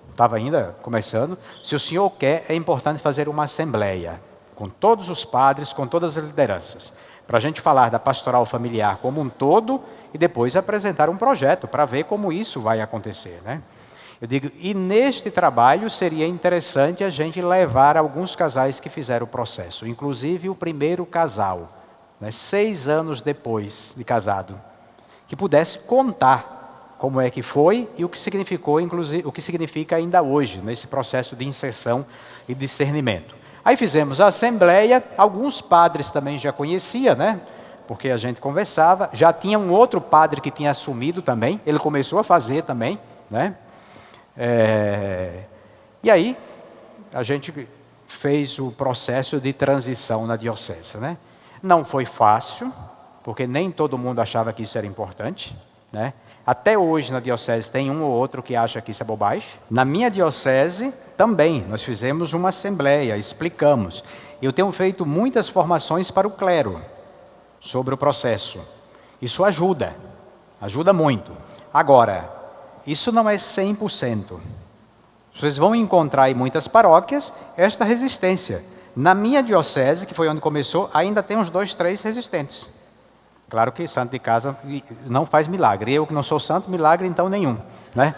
Estava ainda começando. Se o senhor quer, é importante fazer uma assembleia, com todos os padres, com todas as lideranças, para a gente falar da pastoral familiar como um todo, e depois apresentar um projeto, para ver como isso vai acontecer, né? Eu digo, e neste trabalho seria interessante a gente levar alguns casais que fizeram o processo, inclusive o primeiro casal, né, 6 anos depois de casado, que pudesse contar como é que foi e o que significou, inclusive, o que significa ainda hoje, nesse processo de inserção e discernimento. Aí fizemos a assembleia, alguns padres também já conhecia, né? Porque a gente conversava, já tinha um outro padre que tinha assumido também, ele começou a fazer também, né? E aí, a gente fez o processo de transição na diocese, né? Não foi fácil, porque nem todo mundo achava que isso era importante, né? Até hoje na diocese tem um ou outro que acha que isso é bobagem. Na minha diocese também, nós fizemos uma assembleia, explicamos. Eu tenho feito muitas formações para o clero sobre o processo. Isso ajuda muito. Agora, isso não é 100%. Vocês vão encontrar em muitas paróquias esta resistência. Na minha diocese, que foi onde começou, ainda tem uns 2, 3 resistentes. Claro que santo de casa não faz milagre. Eu que não sou santo, milagre então nenhum, né?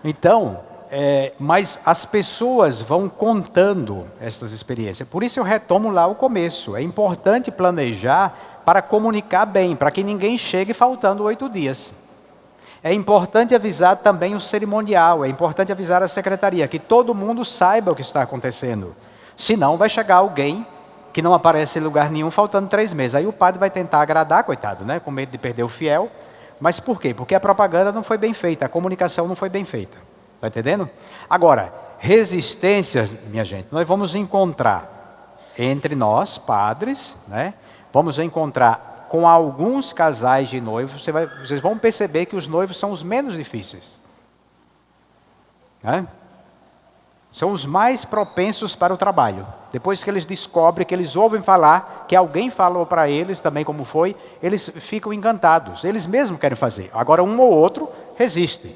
Então, mas as pessoas vão contando essas experiências. Por isso eu retomo lá o começo. É importante planejar para comunicar bem, para que ninguém chegue faltando 8 dias. É importante avisar também o cerimonial, é importante avisar a secretaria, que todo mundo saiba o que está acontecendo. Senão vai chegar alguém que não aparece em lugar nenhum, faltando 3 meses. Aí o padre vai tentar agradar, coitado, né? Com medo de perder o fiel. Mas por quê? Porque a propaganda não foi bem feita, a comunicação não foi bem feita. Está entendendo? Agora, resistências, minha gente, nós vamos encontrar entre nós, padres, né? Vamos encontrar com alguns casais de noivos, vocês vão perceber que os noivos são os menos difíceis. Né? São os mais propensos para o trabalho. Depois que eles descobrem, que eles ouvem falar, que alguém falou para eles também como foi, eles ficam encantados. Eles mesmos querem fazer. Agora um ou outro resiste.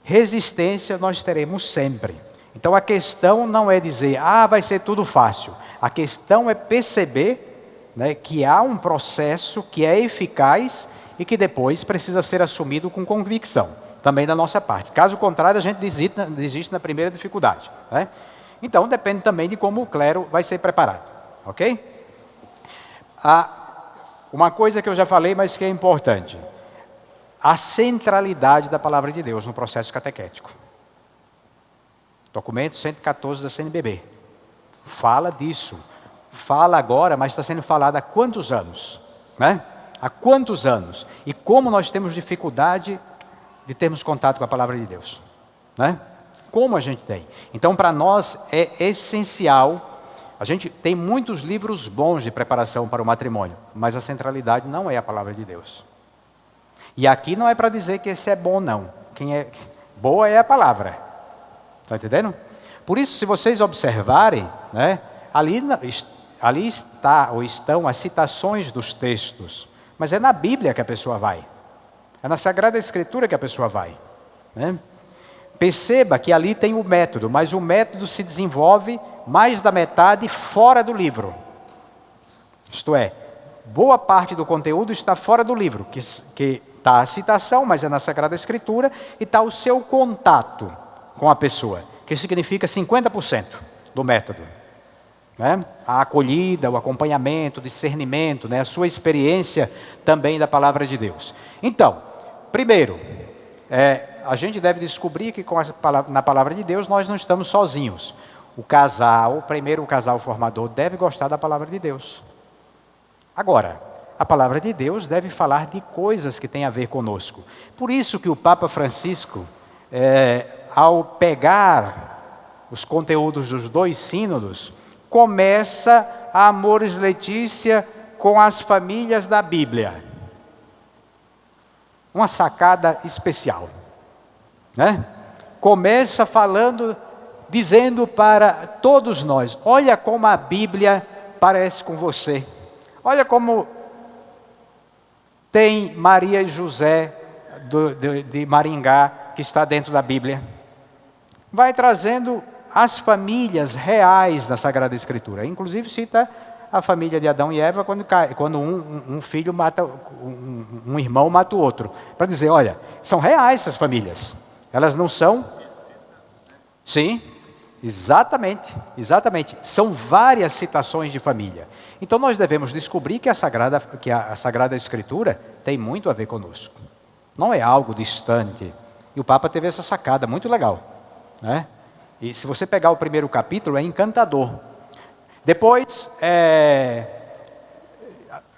Resistência nós teremos sempre. Então a questão não é dizer, vai ser tudo fácil. A questão é perceber, né, que há um processo que é eficaz e que depois precisa ser assumido com convicção, também da nossa parte. Caso contrário, a gente desiste na primeira dificuldade. Né? Então depende também de como o clero vai ser preparado. Ok? Uma coisa que eu já falei, mas que é importante. A centralidade da palavra de Deus no processo catequético. Documento 114 da CNBB. Fala disso. Fala agora, mas está sendo falado há quantos anos? Né? Há quantos anos? E como nós temos dificuldade de termos contato com a palavra de Deus? Né? Como a gente tem? Então, para nós é essencial. A gente tem muitos livros bons de preparação para o matrimônio, mas a centralidade não é a palavra de Deus. E aqui não é para dizer que esse é bom, não. Boa é a palavra. Está entendendo? Por isso, se vocês observarem, né, ali estão as citações dos textos. Mas é na Bíblia que a pessoa vai. É na Sagrada Escritura que a pessoa vai. Né? Perceba que ali tem o método, mas o método se desenvolve mais da metade fora do livro. Isto é, boa parte do conteúdo está fora do livro, que está a citação, mas é na Sagrada Escritura, e está o seu contato com a pessoa, que significa 50% do método. Né? A acolhida, o acompanhamento, o discernimento, né? A sua experiência também da palavra de Deus. Então, primeiro, a gente deve descobrir que na palavra de Deus nós não estamos sozinhos. O casal formador deve gostar da palavra de Deus. Agora, a palavra de Deus deve falar de coisas que têm a ver conosco. Por isso que o Papa Francisco, ao pegar os conteúdos dos 2 sínodos, começa a Amoris Laetitia com as famílias da Bíblia. Uma sacada especial. Né? Começa dizendo para todos nós, olha como a Bíblia parece com você. Olha como tem Maria e José de Maringá, que está dentro da Bíblia. Vai trazendo as famílias reais da Sagrada Escritura. Inclusive cita a família de Adão e Eva quando um filho mata, um irmão mata o outro. Para dizer, olha, são reais essas famílias. Elas não são... Sim, exatamente. São várias citações de família. Então nós devemos descobrir que a Sagrada Escritura tem muito a ver conosco. Não é algo distante. E o Papa teve essa sacada muito legal. Né? E se você pegar o primeiro capítulo, é encantador. Depois,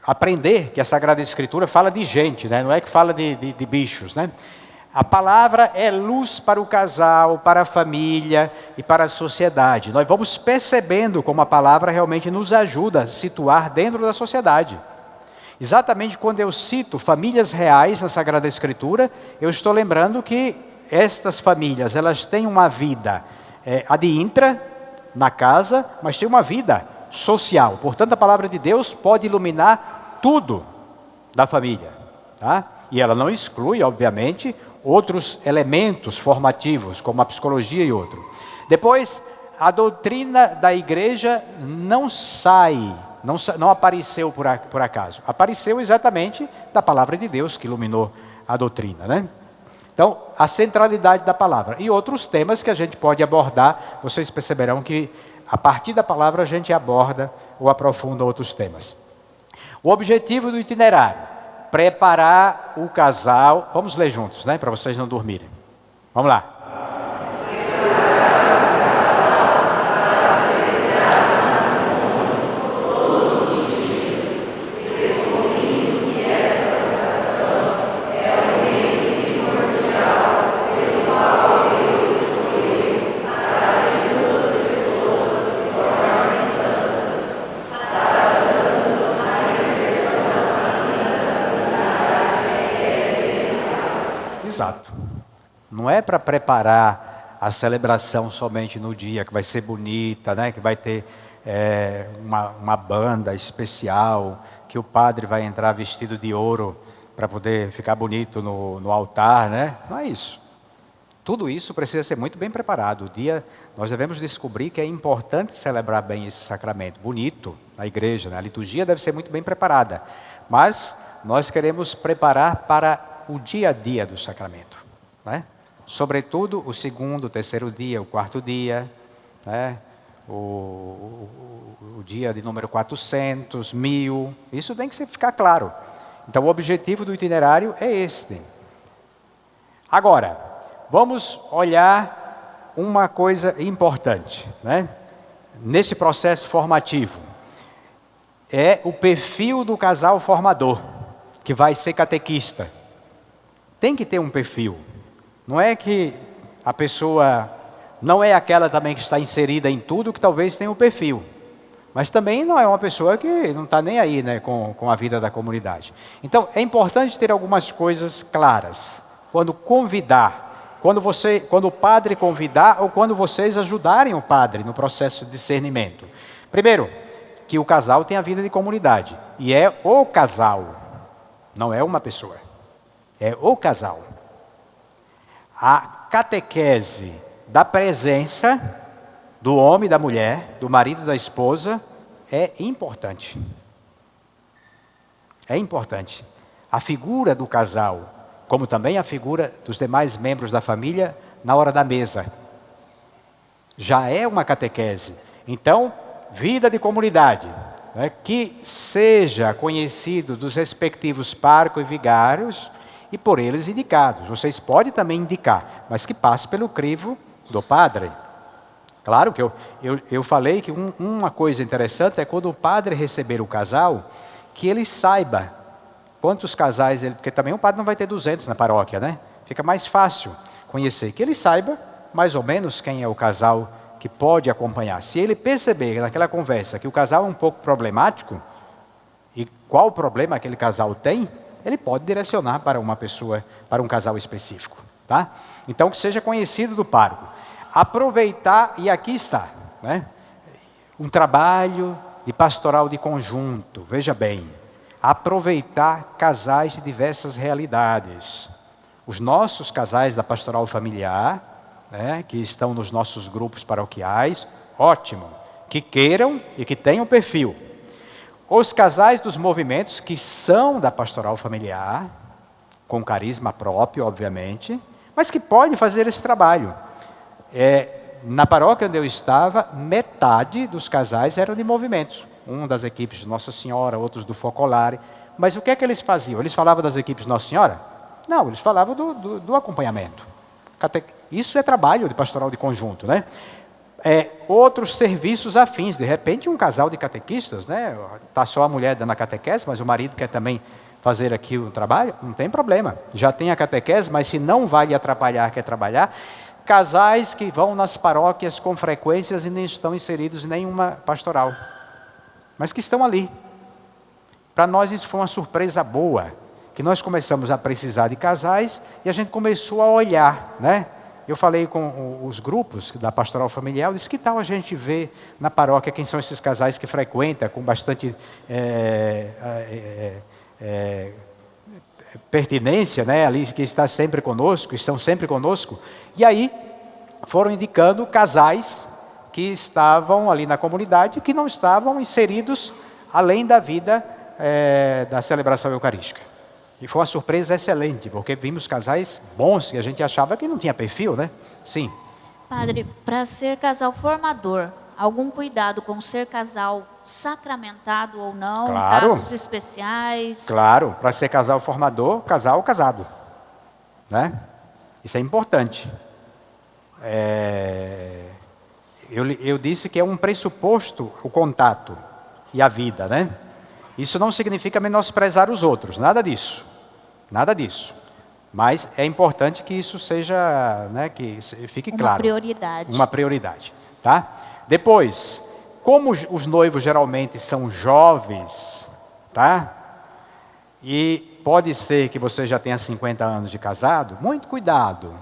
aprender que a Sagrada Escritura fala de gente, né? Não é que fala de bichos. Né? A palavra é luz para o casal, para a família e para a sociedade. Nós vamos percebendo como a palavra realmente nos ajuda a situar dentro da sociedade. Exatamente quando eu cito famílias reais na Sagrada Escritura, eu estou lembrando que estas famílias, elas têm uma vida ad intra, na casa, mas tem uma vida social. Portanto, a palavra de Deus pode iluminar tudo da família. Tá? E ela não exclui, obviamente, outros elementos formativos, como a psicologia e outro. Depois, a doutrina da igreja não apareceu por acaso. Apareceu exatamente da palavra de Deus que iluminou a doutrina. Né? Então, a centralidade da palavra. E outros temas que a gente pode abordar, vocês perceberão que a partir da palavra a gente aborda ou aprofunda outros temas. O objetivo do itinerário, preparar o casal, vamos ler juntos, né, para vocês não dormirem. Vamos lá. Exato. Não é para preparar a celebração somente no dia, que vai ser bonita, né? Que vai ter uma banda especial, que o padre vai entrar vestido de ouro para poder ficar bonito no altar, né? Não é isso. Tudo isso precisa ser muito bem preparado. O dia, nós devemos descobrir que é importante celebrar bem esse sacramento, bonito, na igreja, né? A liturgia deve ser muito bem preparada, mas nós queremos preparar para o dia a dia do sacramento, né? Sobretudo o segundo, o terceiro dia, o quarto dia, né? O dia de número 400, 1000, isso tem que ficar claro. Então o objetivo do itinerário é este. Agora, vamos olhar uma coisa importante, né? Nesse processo formativo, é o perfil do casal formador, que vai ser catequista. Tem que ter um perfil. Não é que a pessoa não é aquela também que está inserida em tudo, que talvez tenha um perfil. Mas também não é uma pessoa que não está nem aí, né, com a vida da comunidade. Então, é importante ter algumas coisas claras. Quando convidar, quando o padre convidar ou quando vocês ajudarem o padre no processo de discernimento. Primeiro, que o casal tem a vida de comunidade. E é o casal, não é uma pessoa. É o casal. A catequese da presença do homem e da mulher, do marido e da esposa, é importante. É importante. A figura do casal, como também a figura dos demais membros da família na hora da mesa, já é uma catequese. Então, vida de comunidade, né, que seja conhecido dos respectivos párocos e vigários, e por eles indicados. Vocês podem também indicar, mas que passe pelo crivo do padre. Claro que eu falei que uma coisa interessante é quando o padre receber o casal, que ele saiba quantos casais, porque também o padre não vai ter 200 na paróquia, né? Fica mais fácil conhecer, que ele saiba mais ou menos quem é o casal que pode acompanhar. Se ele perceber naquela conversa que o casal é um pouco problemático, e qual problema aquele casal tem, ele pode direcionar para uma pessoa, para um casal específico, tá? Então, que seja conhecido do pároco. Aproveitar, e aqui está, né? Um trabalho de pastoral de conjunto, veja bem. Aproveitar casais de diversas realidades. Os nossos casais da pastoral familiar, né, que estão nos nossos grupos paroquiais, ótimo. Que queiram e que tenham perfil. Os casais dos movimentos que são da pastoral familiar, com carisma próprio, obviamente, mas que podem fazer esse trabalho. Na paróquia onde eu estava, metade dos casais eram de movimentos. Um das equipes de Nossa Senhora, outros do Focolare. Mas o que é que eles faziam? Eles falavam das equipes de Nossa Senhora? Não, eles falavam do acompanhamento. Isso é trabalho de pastoral de conjunto, né? Outros serviços afins. De repente, um casal de catequistas, né? Está só a mulher dando a catequese, mas o marido quer também fazer aqui o trabalho, não tem problema. Já tem a catequese, mas se não vai lhe atrapalhar, quer trabalhar. Casais que vão nas paróquias com frequências e nem estão inseridos em nenhuma pastoral, mas que estão ali. Para nós isso foi uma surpresa boa, que nós começamos a precisar de casais e a gente começou a olhar, né? Eu falei com os grupos da pastoral familiar, eu disse, que tal a gente ver na paróquia quem são esses casais que frequentam com bastante pertinência, né? Ali que está sempre conosco, estão sempre conosco. E aí foram indicando casais que estavam ali na comunidade, que não estavam inseridos além da vida da celebração eucarística. E foi uma surpresa excelente, porque vimos casais bons que a gente achava que não tinha perfil, né? Sim. Padre, para ser casal formador, algum cuidado com ser casal sacramentado ou não? Claro. Casos especiais? Claro, para ser casal formador, casal casado. Né? Isso é importante. Eu disse que é um pressuposto o contato e a vida, né? Isso não significa menosprezar os outros, nada disso. Nada disso. Mas é importante que isso seja, né, que fique claro. Uma prioridade. Uma prioridade, tá? Depois, como os noivos geralmente são jovens, tá? E pode ser que você já tenha 50 anos de casado, muito cuidado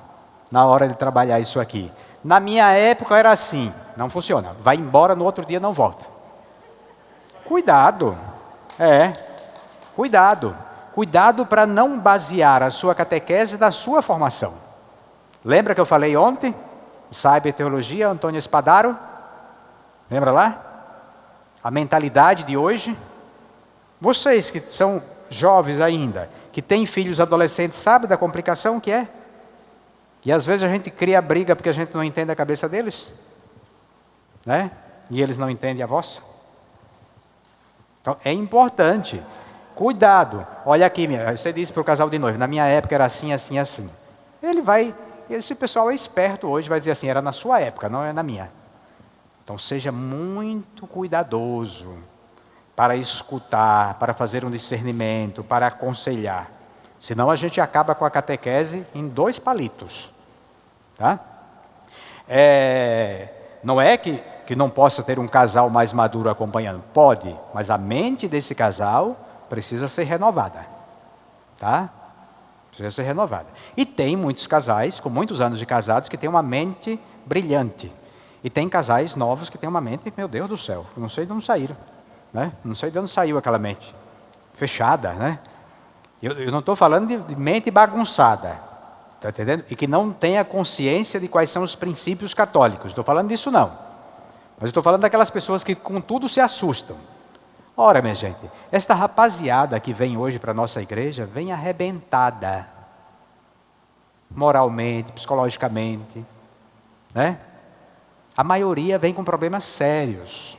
na hora de trabalhar isso aqui. Na minha época era assim, não funciona. Vai embora, no outro dia não volta. Cuidado. Cuidado. Cuidado para não basear a sua catequese da sua formação. Lembra que eu falei ontem? Cyber Teologia, Antônio Espadaro? Lembra lá? A mentalidade de hoje. Vocês que são jovens ainda, que têm filhos adolescentes, sabem da complicação que é? E às vezes a gente cria briga porque a gente não entende a cabeça deles, né? E eles não entendem a vossa. Então é importante. Cuidado. Olha aqui, você disse para o casal de noivo, na minha época era assim, assim, assim. Esse pessoal é esperto hoje, vai dizer assim, era na sua época, não é na minha. Então seja muito cuidadoso para escutar, para fazer um discernimento, para aconselhar. Senão a gente acaba com a catequese em 2 palitos. Tá? Não é que não possa ter um casal mais maduro acompanhando. Pode, mas a mente desse casal precisa ser renovada. Tá? Precisa ser renovada. E tem muitos casais, com muitos anos de casados, que têm uma mente brilhante. E tem casais novos que têm uma mente, meu Deus do céu, eu não sei de onde saíram. Né? Não sei de onde saiu aquela mente. Fechada, né? Eu não estou falando de mente bagunçada. Está entendendo? E que não tenha consciência de quais são os princípios católicos. Estou falando disso não. Mas estou falando daquelas pessoas que com tudo se assustam. Ora, minha gente, esta rapaziada que vem hoje para a nossa igreja, vem arrebentada. Moralmente, psicologicamente. Né? A maioria vem com problemas sérios.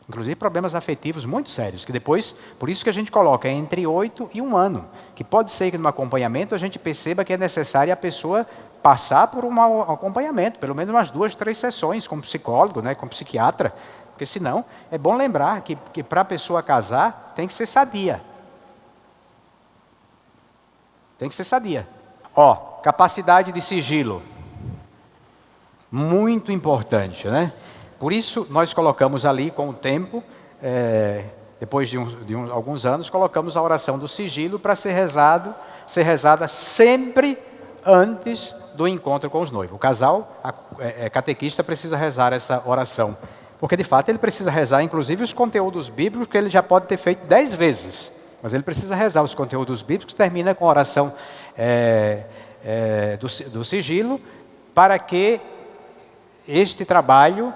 Inclusive problemas afetivos muito sérios, que depois, por isso que a gente coloca entre 8 e 1 ano. Que pode ser que no acompanhamento a gente perceba que é necessário a pessoa passar por um acompanhamento, pelo menos umas 2, 3 sessões com psicólogo, né, com psiquiatra. Porque senão, é bom lembrar que para a pessoa casar, tem que ser sadia. Tem que ser sadia. Capacidade de sigilo. Muito importante, né? Por isso, nós colocamos ali, com o tempo, depois de alguns anos, colocamos a oração do sigilo para ser rezada sempre antes do encontro com os noivos. O casal catequista precisa rezar essa oração. Porque, de fato, ele precisa rezar, inclusive, os conteúdos bíblicos que ele já pode ter feito 10 vezes. Mas ele precisa rezar os conteúdos bíblicos, termina com a oração do sigilo, para que este trabalho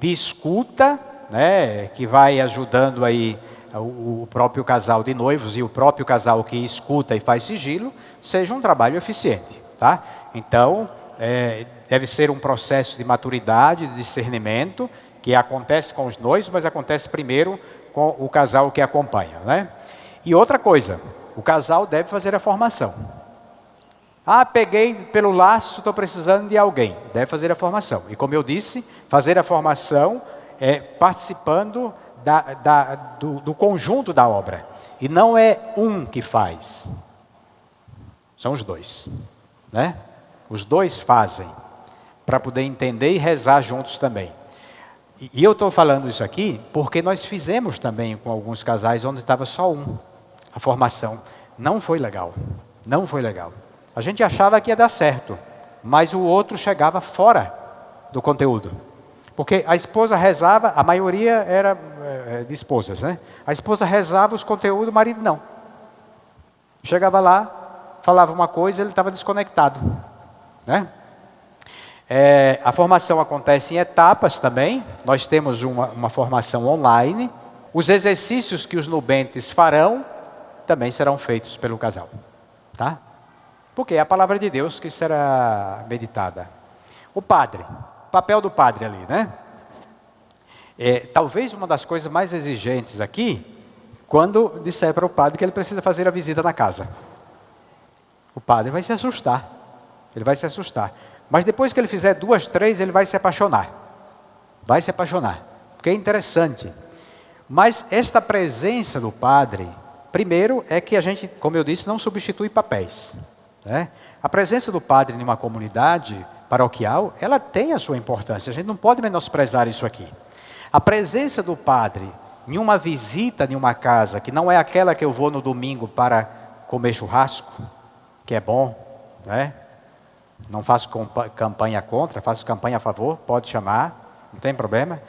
de escuta, né, que vai ajudando aí o próprio casal de noivos e o próprio casal que escuta e faz sigilo, seja um trabalho eficiente. Tá? Então, deve ser um processo de maturidade, de discernimento, que acontece com os noivos, mas acontece primeiro com o casal que acompanha. Né? E outra coisa, o casal deve fazer a formação. Peguei pelo laço, estou precisando de alguém. Deve fazer a formação. E como eu disse, fazer a formação participando do conjunto da obra. E não é um que faz. São os dois. Né? Os dois fazem. Para poder entender e rezar juntos também. E eu estou falando isso aqui porque nós fizemos também com alguns casais onde estava só um. A formação. Não foi legal. Não foi legal. A gente achava que ia dar certo, mas o outro chegava fora do conteúdo. Porque a esposa rezava, a maioria era de esposas, né? A esposa rezava os conteúdos, o marido não. Chegava lá, falava uma coisa, ele estava desconectado. Né? A formação acontece em etapas também. Nós temos uma formação online. Os exercícios que os nubentes farão também serão feitos pelo casal. Tá? Porque é a palavra de Deus que será meditada. O padre, o papel do padre ali, né? Talvez uma das coisas mais exigentes aqui, quando disser para o padre que ele precisa fazer a visita na casa. O padre vai se assustar. Ele vai se assustar. Mas depois que ele fizer 2, 3, ele vai se apaixonar. Vai se apaixonar. Porque é interessante. Mas esta presença do padre, primeiro é que a gente, como eu disse, não substitui papéis. Né? A presença do padre em uma comunidade paroquial, ela tem a sua importância. A gente não pode menosprezar isso aqui. A presença do padre em uma visita em uma casa, que não é aquela que eu vou no domingo para comer churrasco, que é bom, né? Não faço campanha contra, faço campanha a favor, pode chamar, não tem problema.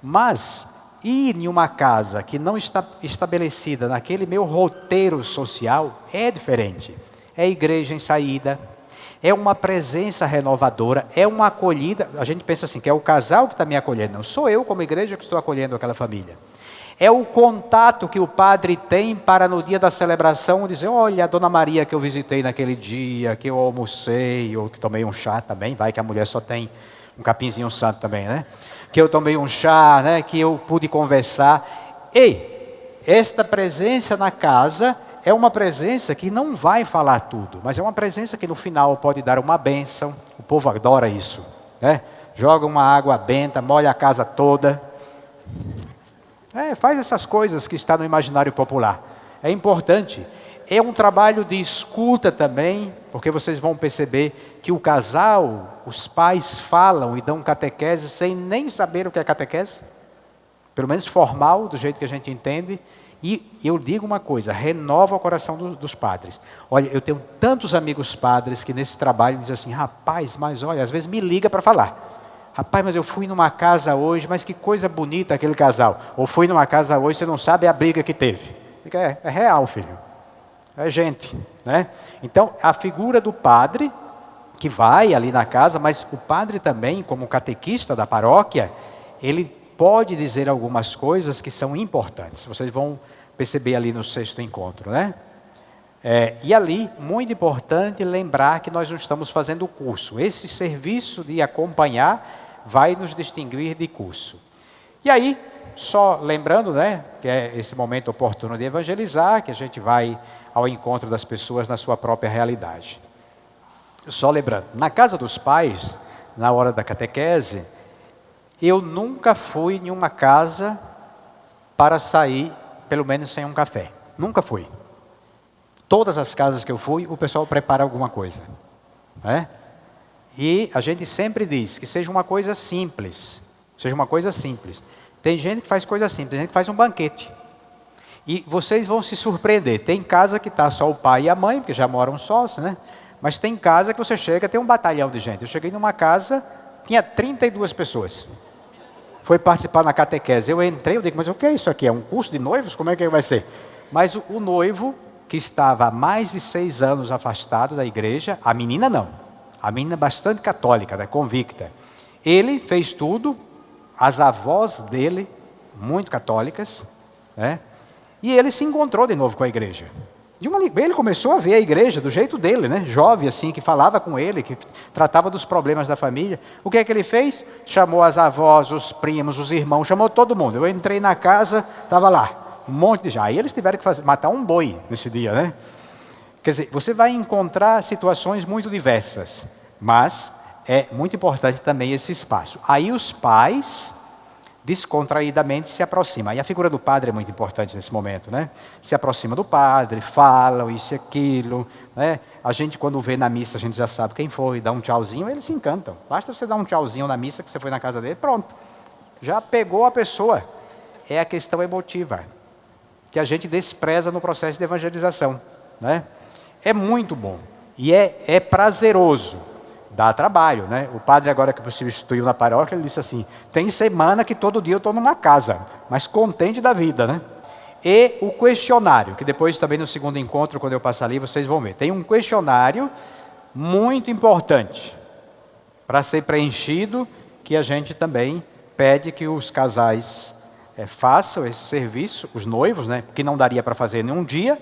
Mas ir em uma casa que não está estabelecida naquele meu roteiro social é diferente. É igreja em saída, é uma presença renovadora, é uma acolhida. A gente pensa assim, que é o casal que está me acolhendo. Não sou eu como igreja que estou acolhendo aquela família. É o contato que o padre tem para no dia da celebração dizer, olha, a Dona Maria que eu visitei naquele dia, que eu almocei, ou que tomei um chá também, vai que a mulher só tem um capinzinho santo também, né? Que eu tomei um chá, né? Que eu pude conversar. E esta presença na casa é uma presença que não vai falar tudo, mas é uma presença que no final pode dar uma bênção. O povo adora isso, né? Joga uma água benta, molha a casa toda. Faz essas coisas que está no imaginário popular. É importante. É um trabalho de escuta também, porque vocês vão perceber que o casal, os pais falam e dão catequese sem nem saber o que é catequese. Pelo menos formal, do jeito que a gente entende. E eu digo uma coisa, renova o coração dos padres. Olha, eu tenho tantos amigos padres que nesse trabalho dizem assim, rapaz, mas olha, às vezes me liga para falar. Rapaz, mas eu fui numa casa hoje, mas que coisa bonita aquele casal. Ou fui numa casa hoje, você não sabe a briga que teve. É real, filho. É gente, né? Então, a figura do padre, que vai ali na casa, mas o padre também, como catequista da paróquia, ele pode dizer algumas coisas que são importantes. Vocês vão perceber ali no 6º encontro, né? E ali, muito importante lembrar que nós não estamos fazendo curso. Esse serviço de acompanhar vai nos distinguir de curso. E aí, só lembrando, né, que é esse momento oportuno de evangelizar, que a gente vai ao encontro das pessoas na sua própria realidade. Só lembrando, na casa dos pais, na hora da catequese, eu nunca fui em uma casa para sair, pelo menos sem um café. Nunca fui. Todas as casas que eu fui, o pessoal prepara alguma coisa. Né? E a gente sempre diz que seja uma coisa simples. Seja uma coisa simples. Tem gente que faz coisa simples, tem gente que faz um banquete. E vocês vão se surpreender. Tem casa que está só o pai e a mãe, porque já moram sós, né? Mas tem casa que você chega, tem um batalhão de gente. Eu cheguei numa casa, tinha 32 pessoas. Foi participar na catequese. Eu entrei, eu digo, mas o que é isso aqui? É um curso de noivos? Como é que vai ser? Mas o noivo, que estava há mais de 6 anos afastado da igreja, a menina não. A menina bastante católica, né, convicta. Ele fez tudo, as avós dele, muito católicas, né, e ele se encontrou de novo com a igreja. Ele começou a ver a igreja do jeito dele, né, jovem assim, que falava com ele, que tratava dos problemas da família. O que é que ele fez? Chamou as avós, os primos, os irmãos, chamou todo mundo. Eu entrei na casa, estava lá, um monte de gente. Aí eles tiveram que matar um boi nesse dia, né? Quer dizer, você vai encontrar situações muito diversas, mas é muito importante também esse espaço. Aí os pais, descontraídamente, se aproximam. Aí a figura do padre é muito importante nesse momento, né? Se aproxima do padre, falam isso e aquilo, né? A gente, quando vê na missa, a gente já sabe quem foi, dá um tchauzinho, eles se encantam. Basta você dar um tchauzinho na missa, que você foi na casa dele, pronto. Já pegou a pessoa. É a questão emotiva, que a gente despreza no processo de evangelização, né? É muito bom e é prazeroso, dá trabalho, né? O padre agora que se substituiu na paróquia, ele disse assim, tem semana que todo dia eu estou numa casa, mas contente da vida, né? E o questionário, que depois também no 2º encontro, quando eu passar ali, vocês vão ver. Tem um questionário muito importante para ser preenchido, que a gente também pede que os casais façam esse serviço, os noivos, né? Que não daria para fazer em um dia,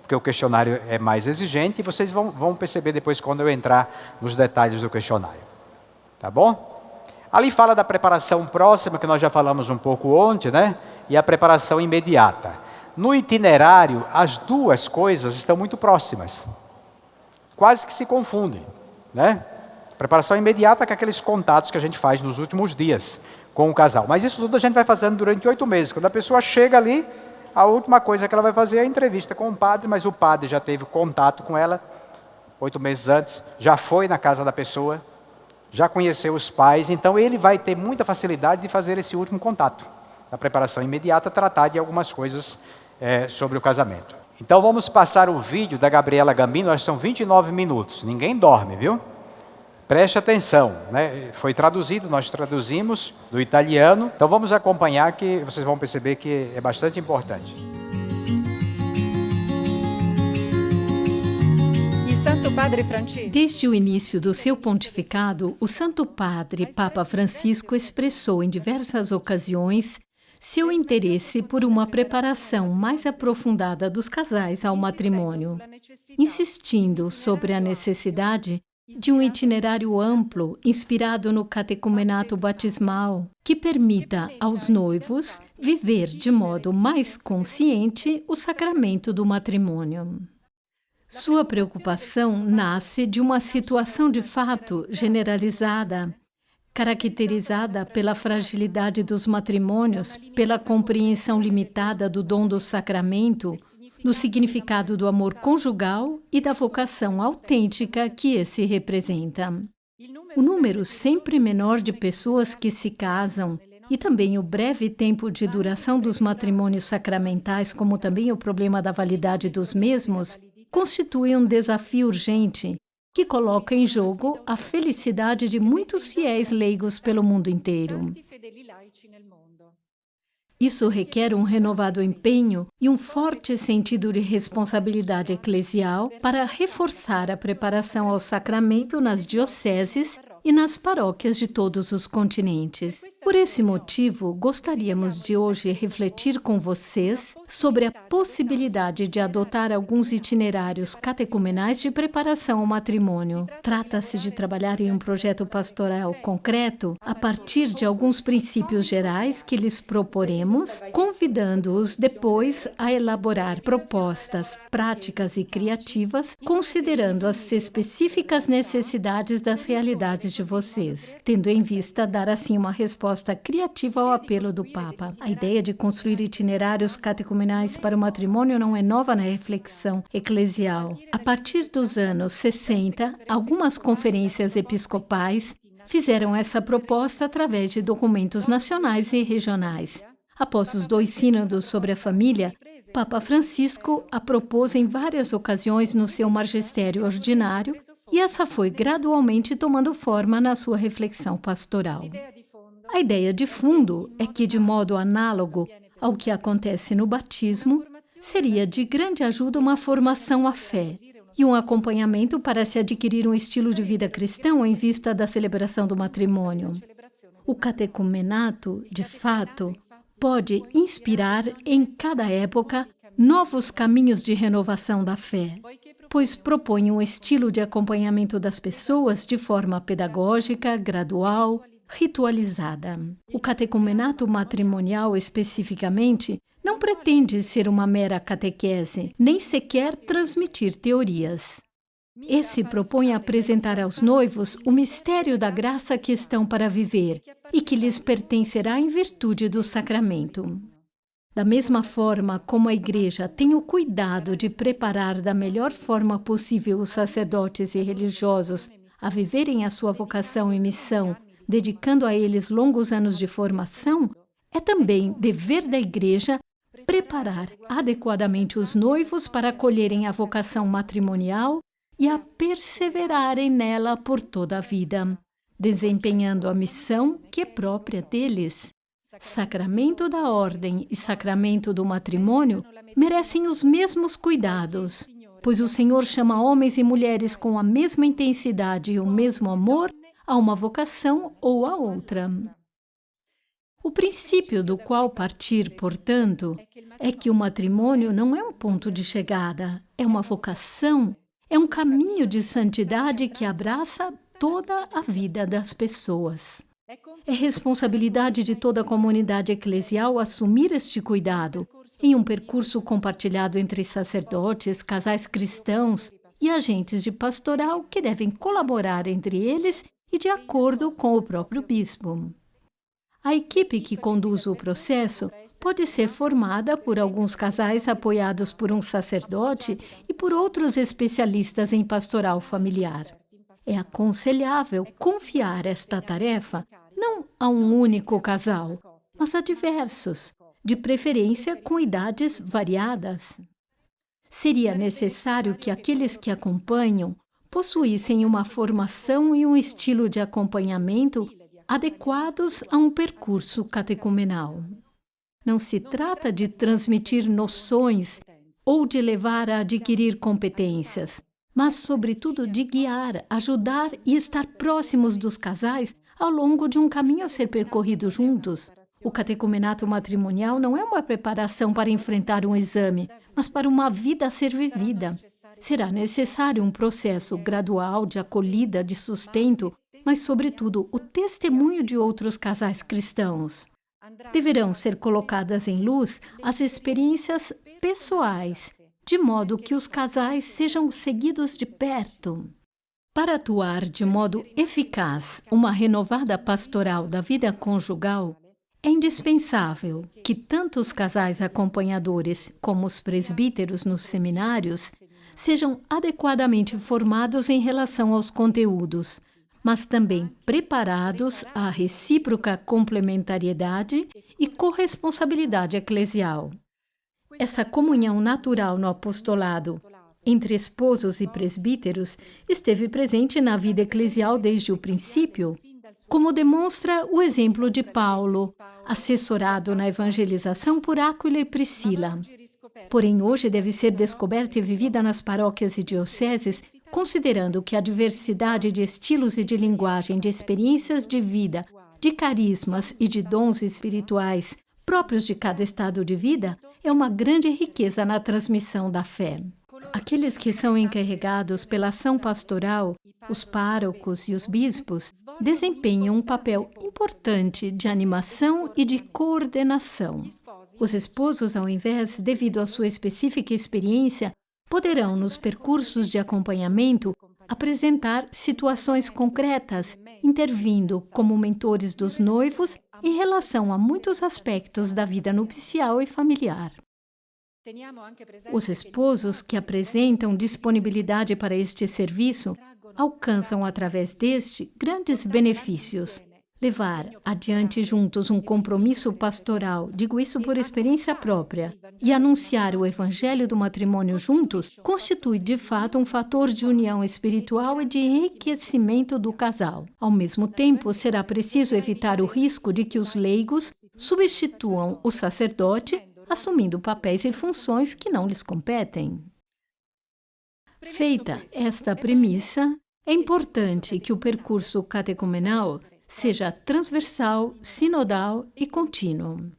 porque o questionário é mais exigente e vocês vão perceber depois quando eu entrar nos detalhes do questionário. Tá bom? Ali fala da preparação próxima, que nós já falamos um pouco ontem, né? E a preparação imediata. No itinerário, as duas coisas estão muito próximas. Quase que se confundem, né? Preparação imediata com aqueles contatos que a gente faz nos últimos dias com o casal. Mas isso tudo a gente vai fazendo durante 8 meses. Quando a pessoa chega ali, a última coisa que ela vai fazer é a entrevista com o padre, mas o padre já teve contato com ela 8 meses antes, já foi na casa da pessoa, já conheceu os pais, então ele vai ter muita facilidade de fazer esse último contato. Na preparação imediata, tratar de algumas coisas sobre o casamento. Então vamos passar o vídeo da Gabriela Gambino, acho que são 29 minutos, ninguém dorme, viu? Preste atenção, né? Foi traduzido, nós traduzimos do italiano, então vamos acompanhar que vocês vão perceber que é bastante importante. Desde o início do seu pontificado, o Santo Padre Papa Francisco expressou em diversas ocasiões seu interesse por uma preparação mais aprofundada dos casais ao matrimônio, insistindo sobre a necessidade de um itinerário amplo, inspirado no catecumenato batismal, que permita aos noivos viver de modo mais consciente o sacramento do matrimônio. Sua preocupação nasce de uma situação de fato generalizada, caracterizada pela fragilidade dos matrimônios, pela compreensão limitada do dom do sacramento, do significado do amor conjugal e da vocação autêntica que esse representa. O número sempre menor de pessoas que se casam e também o breve tempo de duração dos matrimônios sacramentais, como também o problema da validade dos mesmos, constituem um desafio urgente que coloca em jogo a felicidade de muitos fiéis leigos pelo mundo inteiro. Isso requer um renovado empenho e um forte sentido de responsabilidade eclesial para reforçar a preparação ao sacramento nas dioceses e nas paróquias de todos os continentes. Por esse motivo, gostaríamos de hoje refletir com vocês sobre a possibilidade de adotar alguns itinerários catecumenais de preparação ao matrimônio. Trata-se de trabalhar em um projeto pastoral concreto a partir de alguns princípios gerais que lhes proporemos, convidando-os depois a elaborar propostas práticas e criativas, considerando as específicas necessidades das realidades de vocês, tendo em vista dar assim uma resposta criativa ao apelo do Papa. A ideia de construir itinerários catecumenais para o matrimônio não é nova na reflexão eclesial. A partir dos anos 60, algumas conferências episcopais fizeram essa proposta através de documentos nacionais e regionais. Após os 2 sínodos sobre a família, Papa Francisco a propôs em várias ocasiões no seu magistério ordinário e essa foi gradualmente tomando forma na sua reflexão pastoral. A ideia de fundo é que, de modo análogo ao que acontece no batismo, seria de grande ajuda uma formação à fé e um acompanhamento para se adquirir um estilo de vida cristão em vista da celebração do matrimônio. O catecumenato, de fato, pode inspirar em cada época novos caminhos de renovação da fé, pois propõe um estilo de acompanhamento das pessoas de forma pedagógica, gradual, ritualizada. O catecumenato matrimonial, especificamente, não pretende ser uma mera catequese, nem sequer transmitir teorias. Esse propõe apresentar aos noivos o mistério da graça que estão para viver e que lhes pertencerá em virtude do sacramento. Da mesma forma como a Igreja tem o cuidado de preparar da melhor forma possível os sacerdotes e religiosos a viverem a sua vocação e missão, dedicando a eles longos anos de formação, é também dever da Igreja preparar adequadamente os noivos para acolherem a vocação matrimonial e a perseverarem nela por toda a vida, desempenhando a missão que é própria deles. Sacramento da ordem e sacramento do matrimônio merecem os mesmos cuidados, pois o Senhor chama homens e mulheres com a mesma intensidade e o mesmo amor a uma vocação ou a outra. O princípio do qual partir, portanto, é que o matrimônio não é um ponto de chegada, é uma vocação, é um caminho de santidade que abraça toda a vida das pessoas. É responsabilidade de toda a comunidade eclesial assumir este cuidado em um percurso compartilhado entre sacerdotes, casais cristãos e agentes de pastoral que devem colaborar entre eles e de acordo com o próprio bispo. A equipe que conduz o processo pode ser formada por alguns casais apoiados por um sacerdote e por outros especialistas em pastoral familiar. É aconselhável confiar esta tarefa não a um único casal, mas a diversos, de preferência com idades variadas. Seria necessário que aqueles que acompanham possuíssem uma formação e um estilo de acompanhamento adequados a um percurso catecumenal. Não se trata de transmitir noções ou de levar a adquirir competências, mas, sobretudo, de guiar, ajudar e estar próximos dos casais ao longo de um caminho a ser percorrido juntos. O catecumenato matrimonial não é uma preparação para enfrentar um exame, mas para uma vida a ser vivida. Será necessário um processo gradual de acolhida, de sustento, mas, sobretudo, o testemunho de outros casais cristãos. Deverão ser colocadas em luz as experiências pessoais, de modo que os casais sejam seguidos de perto. Para atuar de modo eficaz uma renovada pastoral da vida conjugal, é indispensável que tanto os casais acompanhadores como os presbíteros nos seminários sejam adequadamente formados em relação aos conteúdos, mas também preparados à recíproca complementariedade e corresponsabilidade eclesial. Essa comunhão natural no apostolado entre esposos e presbíteros esteve presente na vida eclesial desde o princípio, como demonstra o exemplo de Paulo, assessorado na evangelização por Áquila e Priscila. Porém, hoje deve ser descoberta e vivida nas paróquias e dioceses, considerando que a diversidade de estilos e de linguagem, de experiências de vida, de carismas e de dons espirituais próprios de cada estado de vida é uma grande riqueza na transmissão da fé. Aqueles que são encarregados pela ação pastoral, os párocos e os bispos, desempenham um papel importante de animação e de coordenação. Os esposos, ao invés, devido à sua específica experiência, poderão, nos percursos de acompanhamento, apresentar situações concretas, intervindo como mentores dos noivos em relação a muitos aspectos da vida nupcial e familiar. Os esposos que apresentam disponibilidade para este serviço alcançam, através deste, grandes benefícios. Levar adiante juntos um compromisso pastoral, digo isso por experiência própria, e anunciar o evangelho do matrimônio juntos, constitui de fato um fator de união espiritual e de enriquecimento do casal. Ao mesmo tempo, será preciso evitar o risco de que os leigos substituam o sacerdote, assumindo papéis e funções que não lhes competem. Feita esta premissa, é importante que o percurso catecumenal seja transversal, sinodal e contínuo.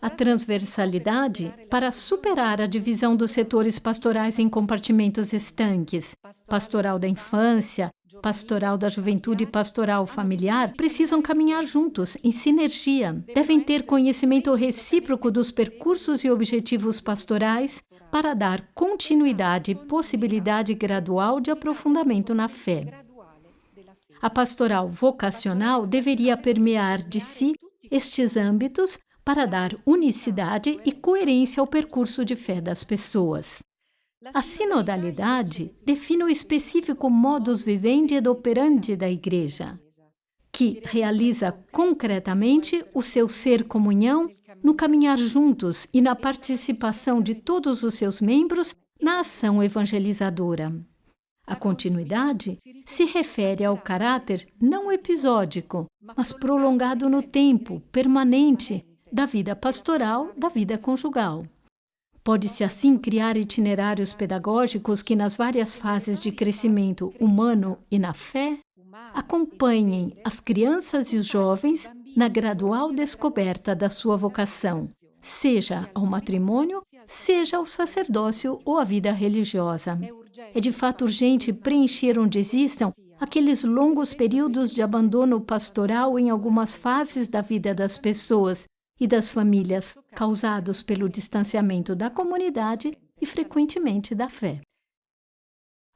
A transversalidade para superar a divisão dos setores pastorais em compartimentos estanques, pastoral da infância, pastoral da juventude e pastoral familiar, precisam caminhar juntos, em sinergia. Devem ter conhecimento recíproco dos percursos e objetivos pastorais para dar continuidade e possibilidade gradual de aprofundamento na fé. A pastoral vocacional deveria permear de si estes âmbitos para dar unicidade e coerência ao percurso de fé das pessoas. A sinodalidade define o específico modus vivendi et operandi da Igreja, que realiza concretamente o seu ser comunhão no caminhar juntos e na participação de todos os seus membros na ação evangelizadora. A continuidade se refere ao caráter não episódico, mas prolongado no tempo, permanente, da vida pastoral, da vida conjugal. Pode-se assim criar itinerários pedagógicos que, nas várias fases de crescimento humano e na fé, acompanhem as crianças e os jovens na gradual descoberta da sua vocação, seja ao matrimônio, seja ao sacerdócio ou à vida religiosa. É de fato urgente preencher onde existam aqueles longos períodos de abandono pastoral em algumas fases da vida das pessoas e das famílias, causados pelo distanciamento da comunidade e, frequentemente, da fé.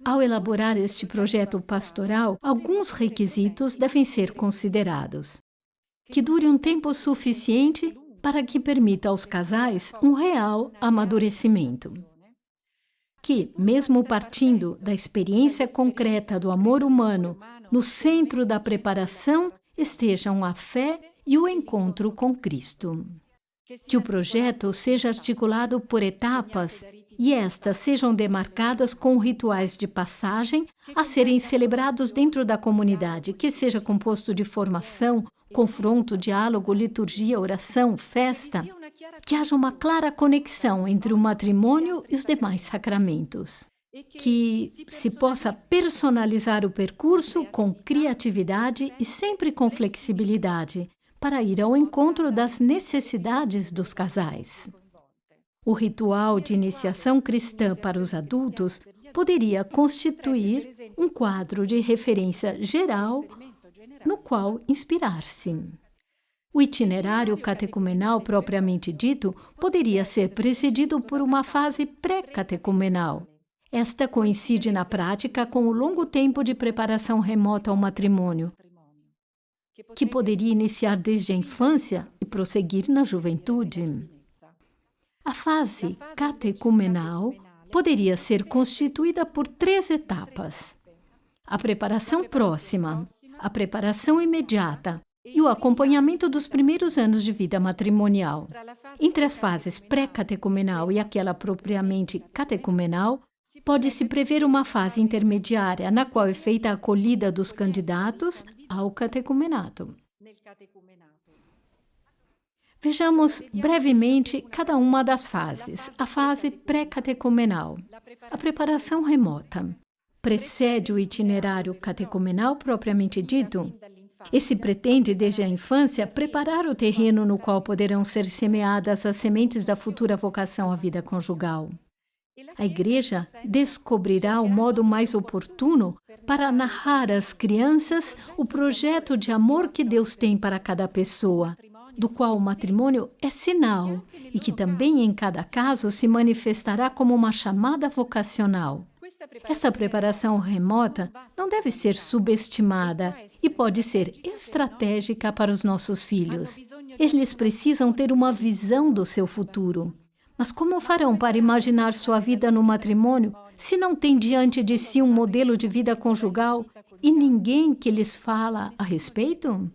Ao elaborar este projeto pastoral, alguns requisitos devem ser considerados. Que dure um tempo suficiente para que permita aos casais um real amadurecimento. Que, mesmo partindo da experiência concreta do amor humano, no centro da preparação estejam a fé e o encontro com Cristo. Que o projeto seja articulado por etapas e estas sejam demarcadas com rituais de passagem a serem celebrados dentro da comunidade, que seja composto de formação, confronto, diálogo, liturgia, oração, festa, que haja uma clara conexão entre o matrimônio e os demais sacramentos. Que se possa personalizar o percurso com criatividade e sempre com flexibilidade, para ir ao encontro das necessidades dos casais. O ritual de iniciação cristã para os adultos poderia constituir um quadro de referência geral no qual inspirar-se. O itinerário catecumenal propriamente dito poderia ser precedido por uma fase pré-catecumenal. Esta coincide na prática com o longo tempo de preparação remota ao matrimônio, que poderia iniciar desde a infância e prosseguir na juventude. A fase catecumenal poderia ser constituída por 3 etapas: a preparação próxima, a preparação imediata e o acompanhamento dos primeiros anos de vida matrimonial. Entre as fases pré-catecumenal e aquela propriamente catecumenal, pode-se prever uma fase intermediária, na qual é feita a acolhida dos candidatos ao catecumenato. Vejamos brevemente cada uma das fases. A fase pré-catecumenal. A preparação remota precede o itinerário catecumenal propriamente dito. Esse pretende, desde a infância, preparar o terreno no qual poderão ser semeadas as sementes da futura vocação à vida conjugal. A Igreja descobrirá o modo mais oportuno para narrar às crianças o projeto de amor que Deus tem para cada pessoa, do qual o matrimônio é sinal e que também, em cada caso, se manifestará como uma chamada vocacional. Essa preparação remota não deve ser subestimada e pode ser estratégica para os nossos filhos. Eles precisam ter uma visão do seu futuro. Mas como farão para imaginar sua vida no matrimônio se não têm diante de si um modelo de vida conjugal e ninguém que lhes fala a respeito?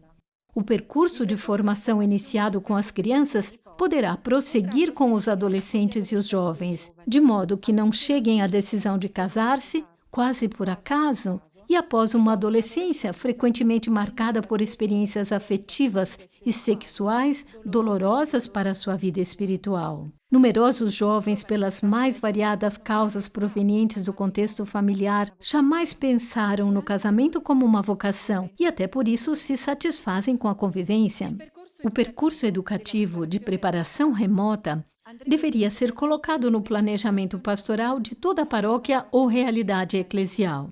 O percurso de formação iniciado com as crianças poderá prosseguir com os adolescentes e os jovens, de modo que não cheguem à decisão de casar-se, quase por acaso, e após uma adolescência frequentemente marcada por experiências afetivas e sexuais dolorosas para a sua vida espiritual. Numerosos jovens, pelas mais variadas causas provenientes do contexto familiar, jamais pensaram no casamento como uma vocação e até por isso se satisfazem com a convivência. O percurso educativo de preparação remota deveria ser colocado no planejamento pastoral de toda a paróquia ou realidade eclesial.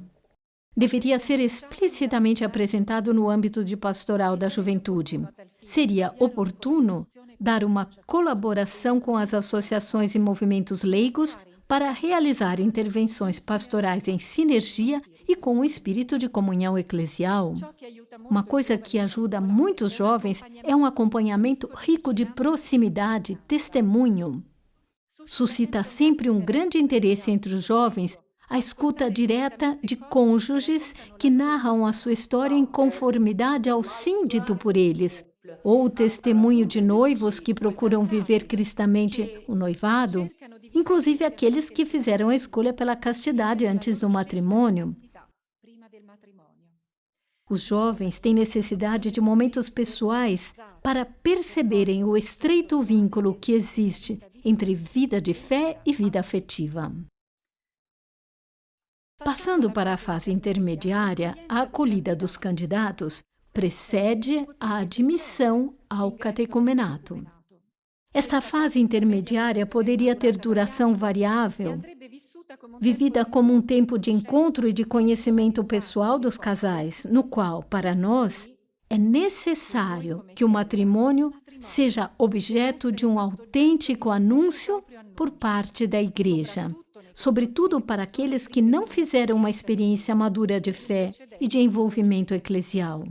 Deveria ser explicitamente apresentado no âmbito de pastoral da juventude. Seria oportuno dar uma colaboração com as associações e movimentos leigos para realizar intervenções pastorais em sinergia e com o espírito de comunhão eclesial. Uma coisa que ajuda muitos jovens é um acompanhamento rico de proximidade, testemunho. Suscita sempre um grande interesse entre os jovens a escuta direta de cônjuges que narram a sua história em conformidade ao sim dito por eles, ou o testemunho de noivos que procuram viver cristamente o noivado, inclusive aqueles que fizeram a escolha pela castidade antes do matrimônio. Os jovens têm necessidade de momentos pessoais para perceberem o estreito vínculo que existe entre vida de fé e vida afetiva. Passando para a fase intermediária, a acolhida dos candidatos precede a admissão ao catecumenato. Esta fase intermediária poderia ter duração variável, vivida como um tempo de encontro e de conhecimento pessoal dos casais, no qual, para nós, é necessário que o matrimônio seja objeto de um autêntico anúncio por parte da Igreja, sobretudo para aqueles que não fizeram uma experiência madura de fé e de envolvimento eclesial.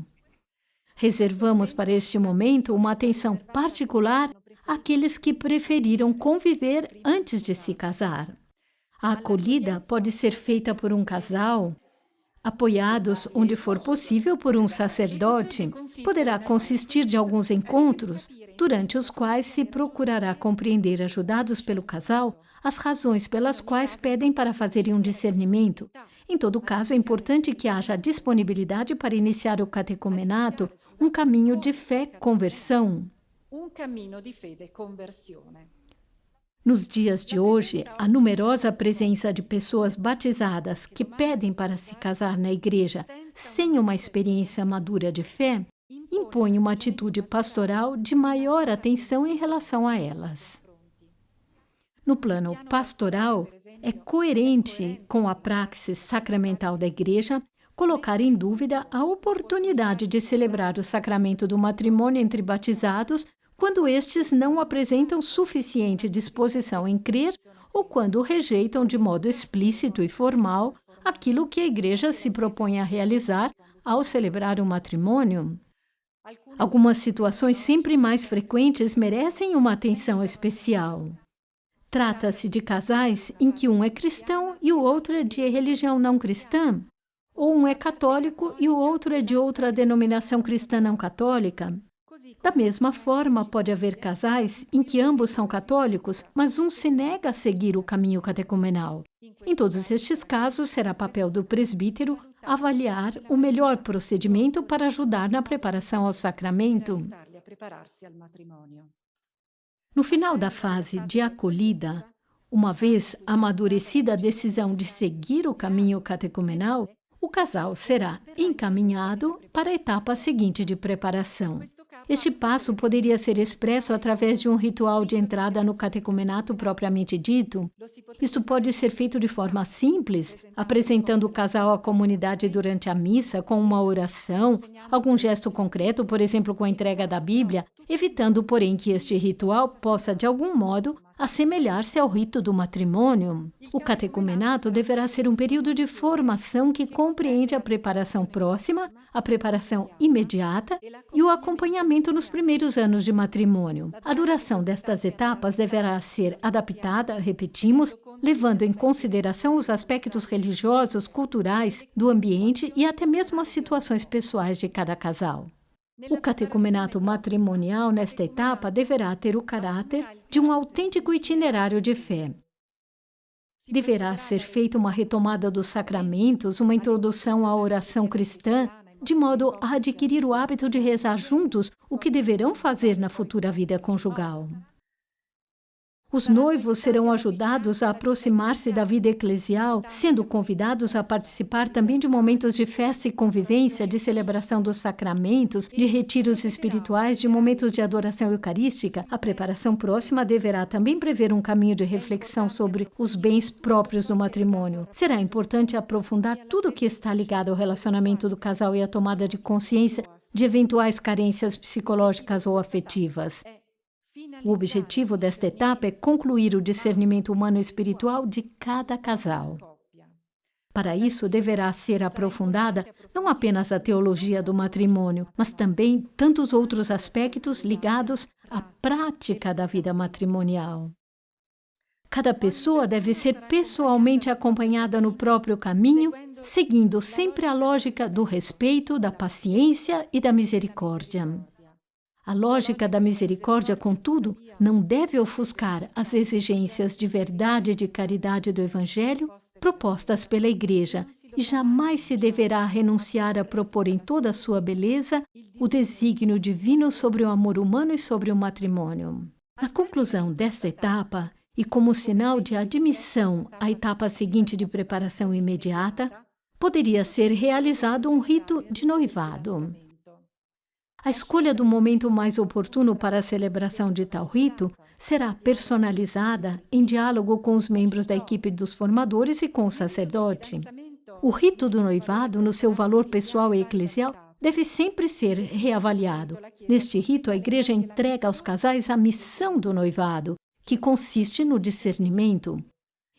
Reservamos para este momento uma atenção particular àqueles que preferiram conviver antes de se casar. A acolhida pode ser feita por um casal, apoiados, onde for possível, por um sacerdote. Poderá consistir de alguns encontros, durante os quais se procurará compreender, ajudados pelo casal, as razões pelas quais pedem para fazerem um discernimento. Em todo caso, é importante que haja disponibilidade para iniciar o catecumenato, um caminho de fé-conversão. Nos dias de hoje, a numerosa presença de pessoas batizadas que pedem para se casar na igreja sem uma experiência madura de fé, impõe uma atitude pastoral de maior atenção em relação a elas. No plano pastoral, é coerente com a praxis sacramental da igreja colocar em dúvida a oportunidade de celebrar o sacramento do matrimônio entre batizados quando estes não apresentam suficiente disposição em crer ou quando rejeitam de modo explícito e formal aquilo que a Igreja se propõe a realizar ao celebrar o matrimônio. Algumas situações sempre mais frequentes merecem uma atenção especial. Trata-se de casais em que um é cristão e o outro é de religião não cristã, ou um é católico e o outro é de outra denominação cristã não católica. Da mesma forma, pode haver casais em que ambos são católicos, mas um se nega a seguir o caminho catecumenal. Em todos estes casos, será papel do presbítero avaliar o melhor procedimento para ajudar na preparação ao sacramento. No final da fase de acolhida, uma vez amadurecida a decisão de seguir o caminho catecumenal, o casal será encaminhado para a etapa seguinte de preparação. Este passo poderia ser expresso através de um ritual de entrada no catecumenato propriamente dito. Isto pode ser feito de forma simples, apresentando o casal à comunidade durante a missa com uma oração, algum gesto concreto, por exemplo, com a entrega da Bíblia, evitando, porém, que este ritual possa, de algum modo, assemelhar-se ao rito do matrimônio. O catecumenato deverá ser um período de formação que compreende a preparação próxima, a preparação imediata e o acompanhamento nos primeiros anos de matrimônio. A duração destas etapas deverá ser adaptada, repetimos, levando em consideração os aspectos religiosos, culturais, do ambiente e até mesmo as situações pessoais de cada casal. O catecumenato matrimonial, nesta etapa, deverá ter o caráter de um autêntico itinerário de fé. Deverá ser feita uma retomada dos sacramentos, uma introdução à oração cristã, de modo a adquirir o hábito de rezar juntos o que deverão fazer na futura vida conjugal. Os noivos serão ajudados a aproximar-se da vida eclesial, sendo convidados a participar também de momentos de festa e convivência, de celebração dos sacramentos, de retiros espirituais, de momentos de adoração eucarística. A preparação próxima deverá também prever um caminho de reflexão sobre os bens próprios do matrimônio. Será importante aprofundar tudo o que está ligado ao relacionamento do casal e à tomada de consciência de eventuais carências psicológicas ou afetivas. O objetivo desta etapa é concluir o discernimento humano e espiritual de cada casal. Para isso, deverá ser aprofundada não apenas a teologia do matrimônio, mas também tantos outros aspectos ligados à prática da vida matrimonial. Cada pessoa deve ser pessoalmente acompanhada no próprio caminho, seguindo sempre a lógica do respeito, da paciência e da misericórdia. A lógica da misericórdia, contudo, não deve ofuscar as exigências de verdade e de caridade do Evangelho propostas pela Igreja, e jamais se deverá renunciar a propor em toda a sua beleza o desígnio divino sobre o amor humano e sobre o matrimônio. Na conclusão desta etapa, e como sinal de admissão à etapa seguinte de preparação imediata, poderia ser realizado um rito de noivado. A escolha do momento mais oportuno para a celebração de tal rito será personalizada em diálogo com os membros da equipe dos formadores e com o sacerdote. O rito do noivado, no seu valor pessoal e eclesial, deve sempre ser reavaliado. Neste rito, a Igreja entrega aos casais a missão do noivado, que consiste no discernimento.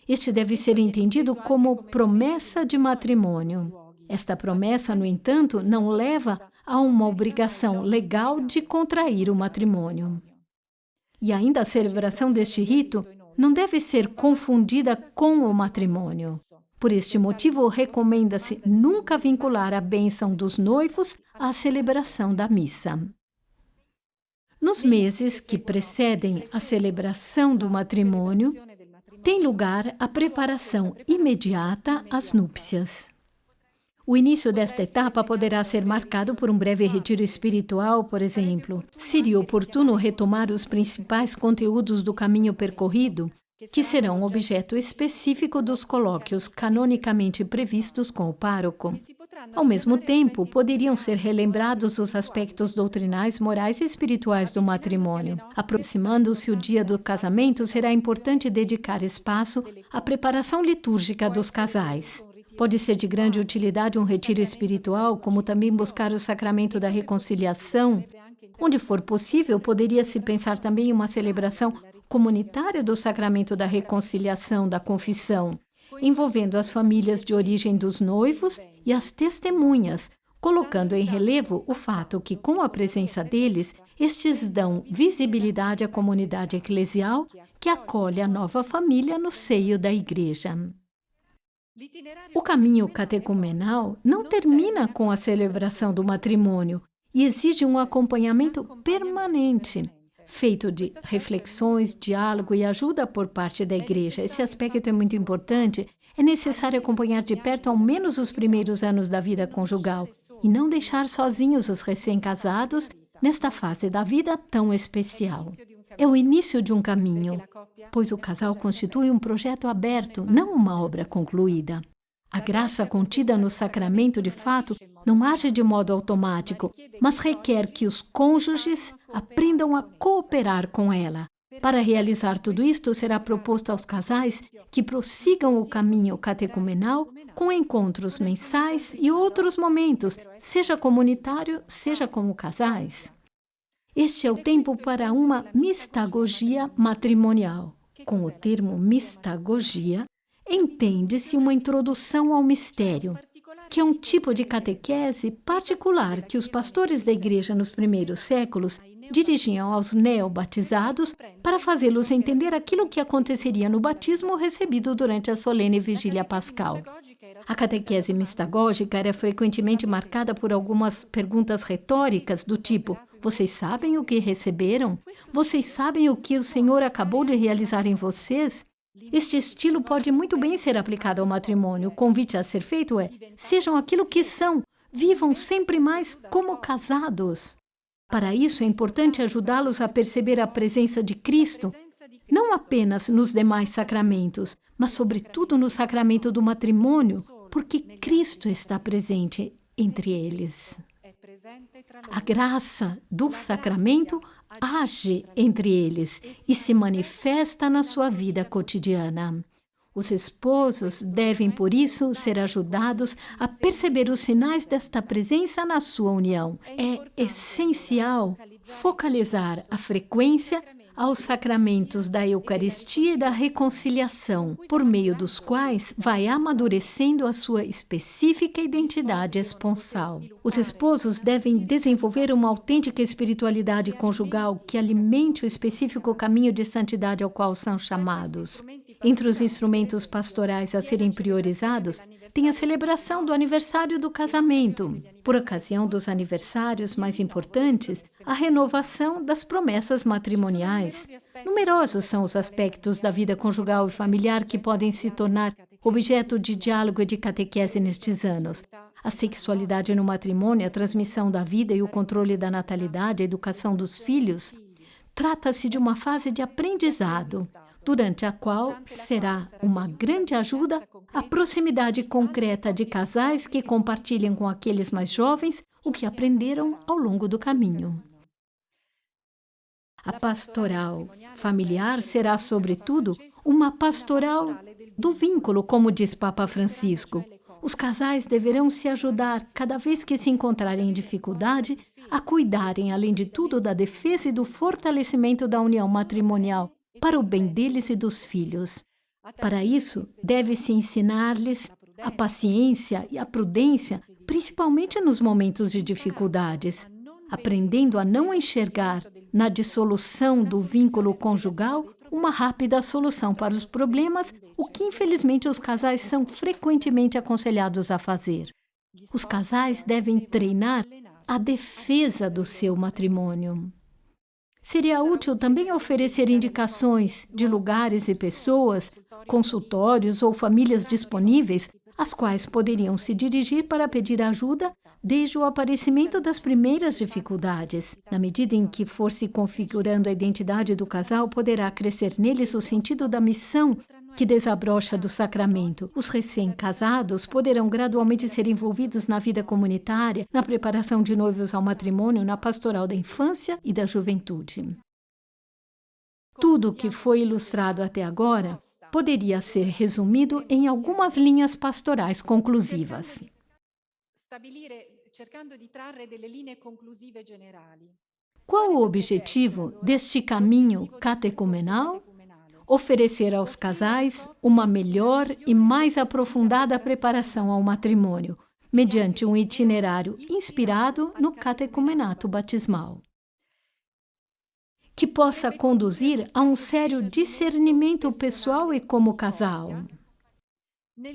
Este deve ser entendido como promessa de matrimônio. Esta promessa, no entanto, não leva a uma obrigação legal de contrair o matrimônio. E ainda a celebração deste rito não deve ser confundida com o matrimônio. Por este motivo, recomenda-se nunca vincular a bênção dos noivos à celebração da missa. Nos meses que precedem a celebração do matrimônio, tem lugar a preparação imediata às núpcias. O início desta etapa poderá ser marcado por um breve retiro espiritual, por exemplo. Seria oportuno retomar os principais conteúdos do caminho percorrido, que serão objeto específico dos colóquios canonicamente previstos com o pároco. Ao mesmo tempo, poderiam ser relembrados os aspectos doutrinais, morais e espirituais do matrimônio. Aproximando-se o dia do casamento, será importante dedicar espaço à preparação litúrgica dos casais. Pode ser de grande utilidade um retiro espiritual, como também buscar o sacramento da reconciliação. Onde for possível, poderia-se pensar também em uma celebração comunitária do sacramento da reconciliação, da confissão, envolvendo as famílias de origem dos noivos e as testemunhas, colocando em relevo o fato que, com a presença deles, estes dão visibilidade à comunidade eclesial que acolhe a nova família no seio da Igreja. O caminho catecumenal não termina com a celebração do matrimônio e exige um acompanhamento permanente, feito de reflexões, diálogo e ajuda por parte da Igreja. Esse aspecto é muito importante. É necessário acompanhar de perto ao menos os primeiros anos da vida conjugal e não deixar sozinhos os recém-casados nesta fase da vida tão especial. É o início de um caminho, pois o casal constitui um projeto aberto, não uma obra concluída. A graça contida no sacramento, de fato, não age de modo automático, mas requer que os cônjuges aprendam a cooperar com ela. Para realizar tudo isto, será proposto aos casais que prossigam o caminho catecumenal com encontros mensais e outros momentos, seja comunitário, seja como casais. Este é o tempo para uma mistagogia matrimonial. Com o termo mistagogia, entende-se uma introdução ao mistério, que é um tipo de catequese particular que os pastores da Igreja nos primeiros séculos dirigiam aos neobatizados para fazê-los entender aquilo que aconteceria no batismo recebido durante a solene vigília pascal. A catequese mistagógica era frequentemente marcada por algumas perguntas retóricas do tipo: vocês sabem o que receberam? Vocês sabem o que o Senhor acabou de realizar em vocês? Este estilo pode muito bem ser aplicado ao matrimônio. O convite a ser feito é: sejam aquilo que são, vivam sempre mais como casados. Para isso, é importante ajudá-los a perceber a presença de Cristo, não apenas nos demais sacramentos, mas sobretudo no sacramento do matrimônio, porque Cristo está presente entre eles. A graça do sacramento age entre eles e se manifesta na sua vida cotidiana. Os esposos devem, por isso, ser ajudados a perceber os sinais desta presença na sua união. É essencial focalizar a frequência aos sacramentos da Eucaristia e da reconciliação, por meio dos quais vai amadurecendo a sua específica identidade esponsal. Os esposos devem desenvolver uma autêntica espiritualidade conjugal que alimente o específico caminho de santidade ao qual são chamados. Entre os instrumentos pastorais a serem priorizados, tem a celebração do aniversário do casamento. Por ocasião dos aniversários mais importantes, a renovação das promessas matrimoniais. Numerosos são os aspectos da vida conjugal e familiar que podem se tornar objeto de diálogo e de catequese nestes anos. A sexualidade no matrimônio, a transmissão da vida e o controle da natalidade, a educação dos filhos. Trata-se de uma fase de aprendizado. durante a qual será uma grande ajuda a proximidade concreta de casais que compartilham com aqueles mais jovens o que aprenderam ao longo do caminho. A pastoral familiar será, sobretudo, uma pastoral do vínculo, como diz Papa Francisco. Os casais deverão se ajudar, cada vez que se encontrarem em dificuldade, a cuidarem, além de tudo, da defesa e do fortalecimento da união matrimonial, para o bem deles e dos filhos. Para isso, deve-se ensinar-lhes a paciência e a prudência, principalmente nos momentos de dificuldades, aprendendo a não enxergar na dissolução do vínculo conjugal uma rápida solução para os problemas, o que infelizmente os casais são frequentemente aconselhados a fazer. Os casais devem treinar a defesa do seu matrimônio. Seria útil também oferecer indicações de lugares e pessoas, consultórios ou famílias disponíveis, às quais poderiam se dirigir para pedir ajuda desde o aparecimento das primeiras dificuldades. Na medida em que for se configurando a identidade do casal, poderá crescer neles o sentido da missão que desabrocha do sacramento. Os recém-casados poderão gradualmente ser envolvidos na vida comunitária, na preparação de noivos ao matrimônio, na pastoral da infância e da juventude. Tudo o que foi ilustrado até agora poderia ser resumido em algumas linhas pastorais conclusivas. Qual o objetivo deste caminho catecumenal? Oferecer aos casais uma melhor e mais aprofundada preparação ao matrimônio, mediante um itinerário inspirado no catecumenato batismal, que possa conduzir a um sério discernimento pessoal e como casal.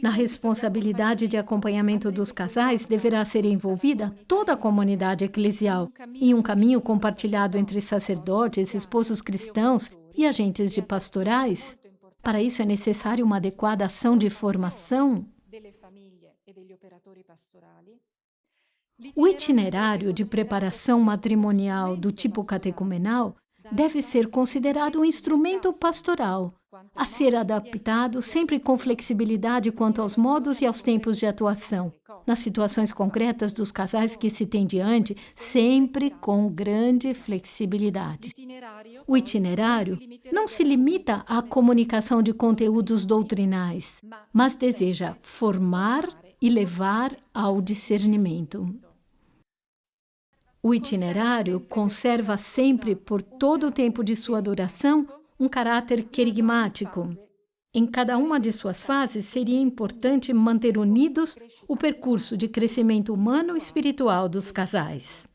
Na responsabilidade de acompanhamento dos casais deverá ser envolvida toda a comunidade eclesial, em um caminho compartilhado entre sacerdotes, esposos cristãos e agentes de pastorais. Para isso é necessária uma adequada ação de formação. O itinerário de preparação matrimonial do tipo catecumenal deve ser considerado um instrumento pastoral, a ser adaptado sempre com flexibilidade quanto aos modos e aos tempos de atuação, nas situações concretas dos casais que se tem diante, sempre com grande flexibilidade. O itinerário não se limita à comunicação de conteúdos doutrinais, mas deseja formar e levar ao discernimento. O itinerário conserva sempre, por todo o tempo de sua duração, um caráter querigmático. Em cada uma de suas fases, seria importante manter unidos o percurso de crescimento humano e espiritual dos casais.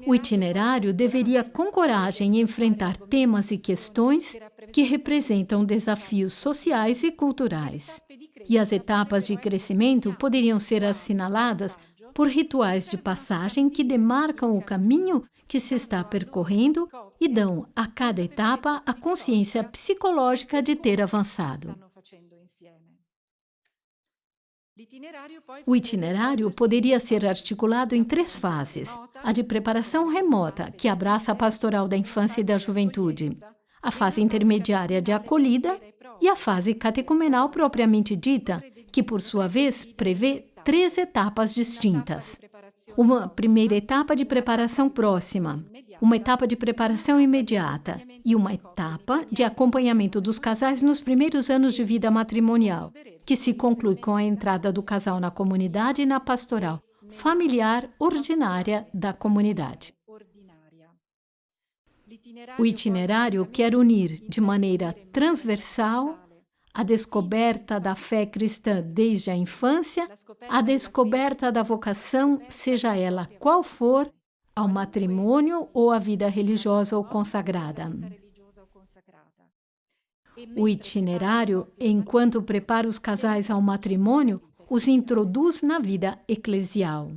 O itinerário deveria, com coragem, enfrentar temas e questões que representam desafios sociais e culturais. E as etapas de crescimento poderiam ser assinaladas por rituais de passagem que demarcam o caminho que se está percorrendo e dão a cada etapa a consciência psicológica de ter avançado. O itinerário poderia ser articulado em 3 fases: a de preparação remota, que abraça a pastoral da infância e da juventude, a fase intermediária de acolhida e a fase catecumenal propriamente dita, que por sua vez prevê 3 etapas distintas. Uma primeira etapa de preparação próxima, uma etapa de preparação imediata e uma etapa de acompanhamento dos casais nos primeiros anos de vida matrimonial, que se conclui com a entrada do casal na comunidade e na pastoral familiar ordinária da comunidade. O itinerário quer unir de maneira transversal a descoberta da fé cristã desde a infância, a descoberta da vocação, seja ela qual for, ao matrimônio ou à vida religiosa ou consagrada. O itinerário, enquanto prepara os casais ao matrimônio, os introduz na vida eclesial.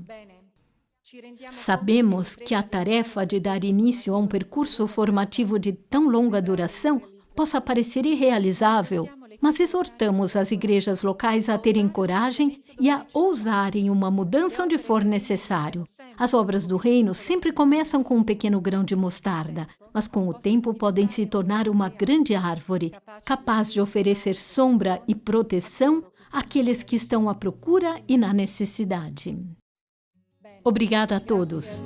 Sabemos que a tarefa de dar início a um percurso formativo de tão longa duração possa parecer irrealizável, mas exortamos as igrejas locais a terem coragem e a ousarem uma mudança onde for necessário, As obras do reino sempre começam com um pequeno grão de mostarda, mas com o tempo podem se tornar uma grande árvore, capaz de oferecer sombra e proteção àqueles que estão à procura e na necessidade. Obrigada a todos.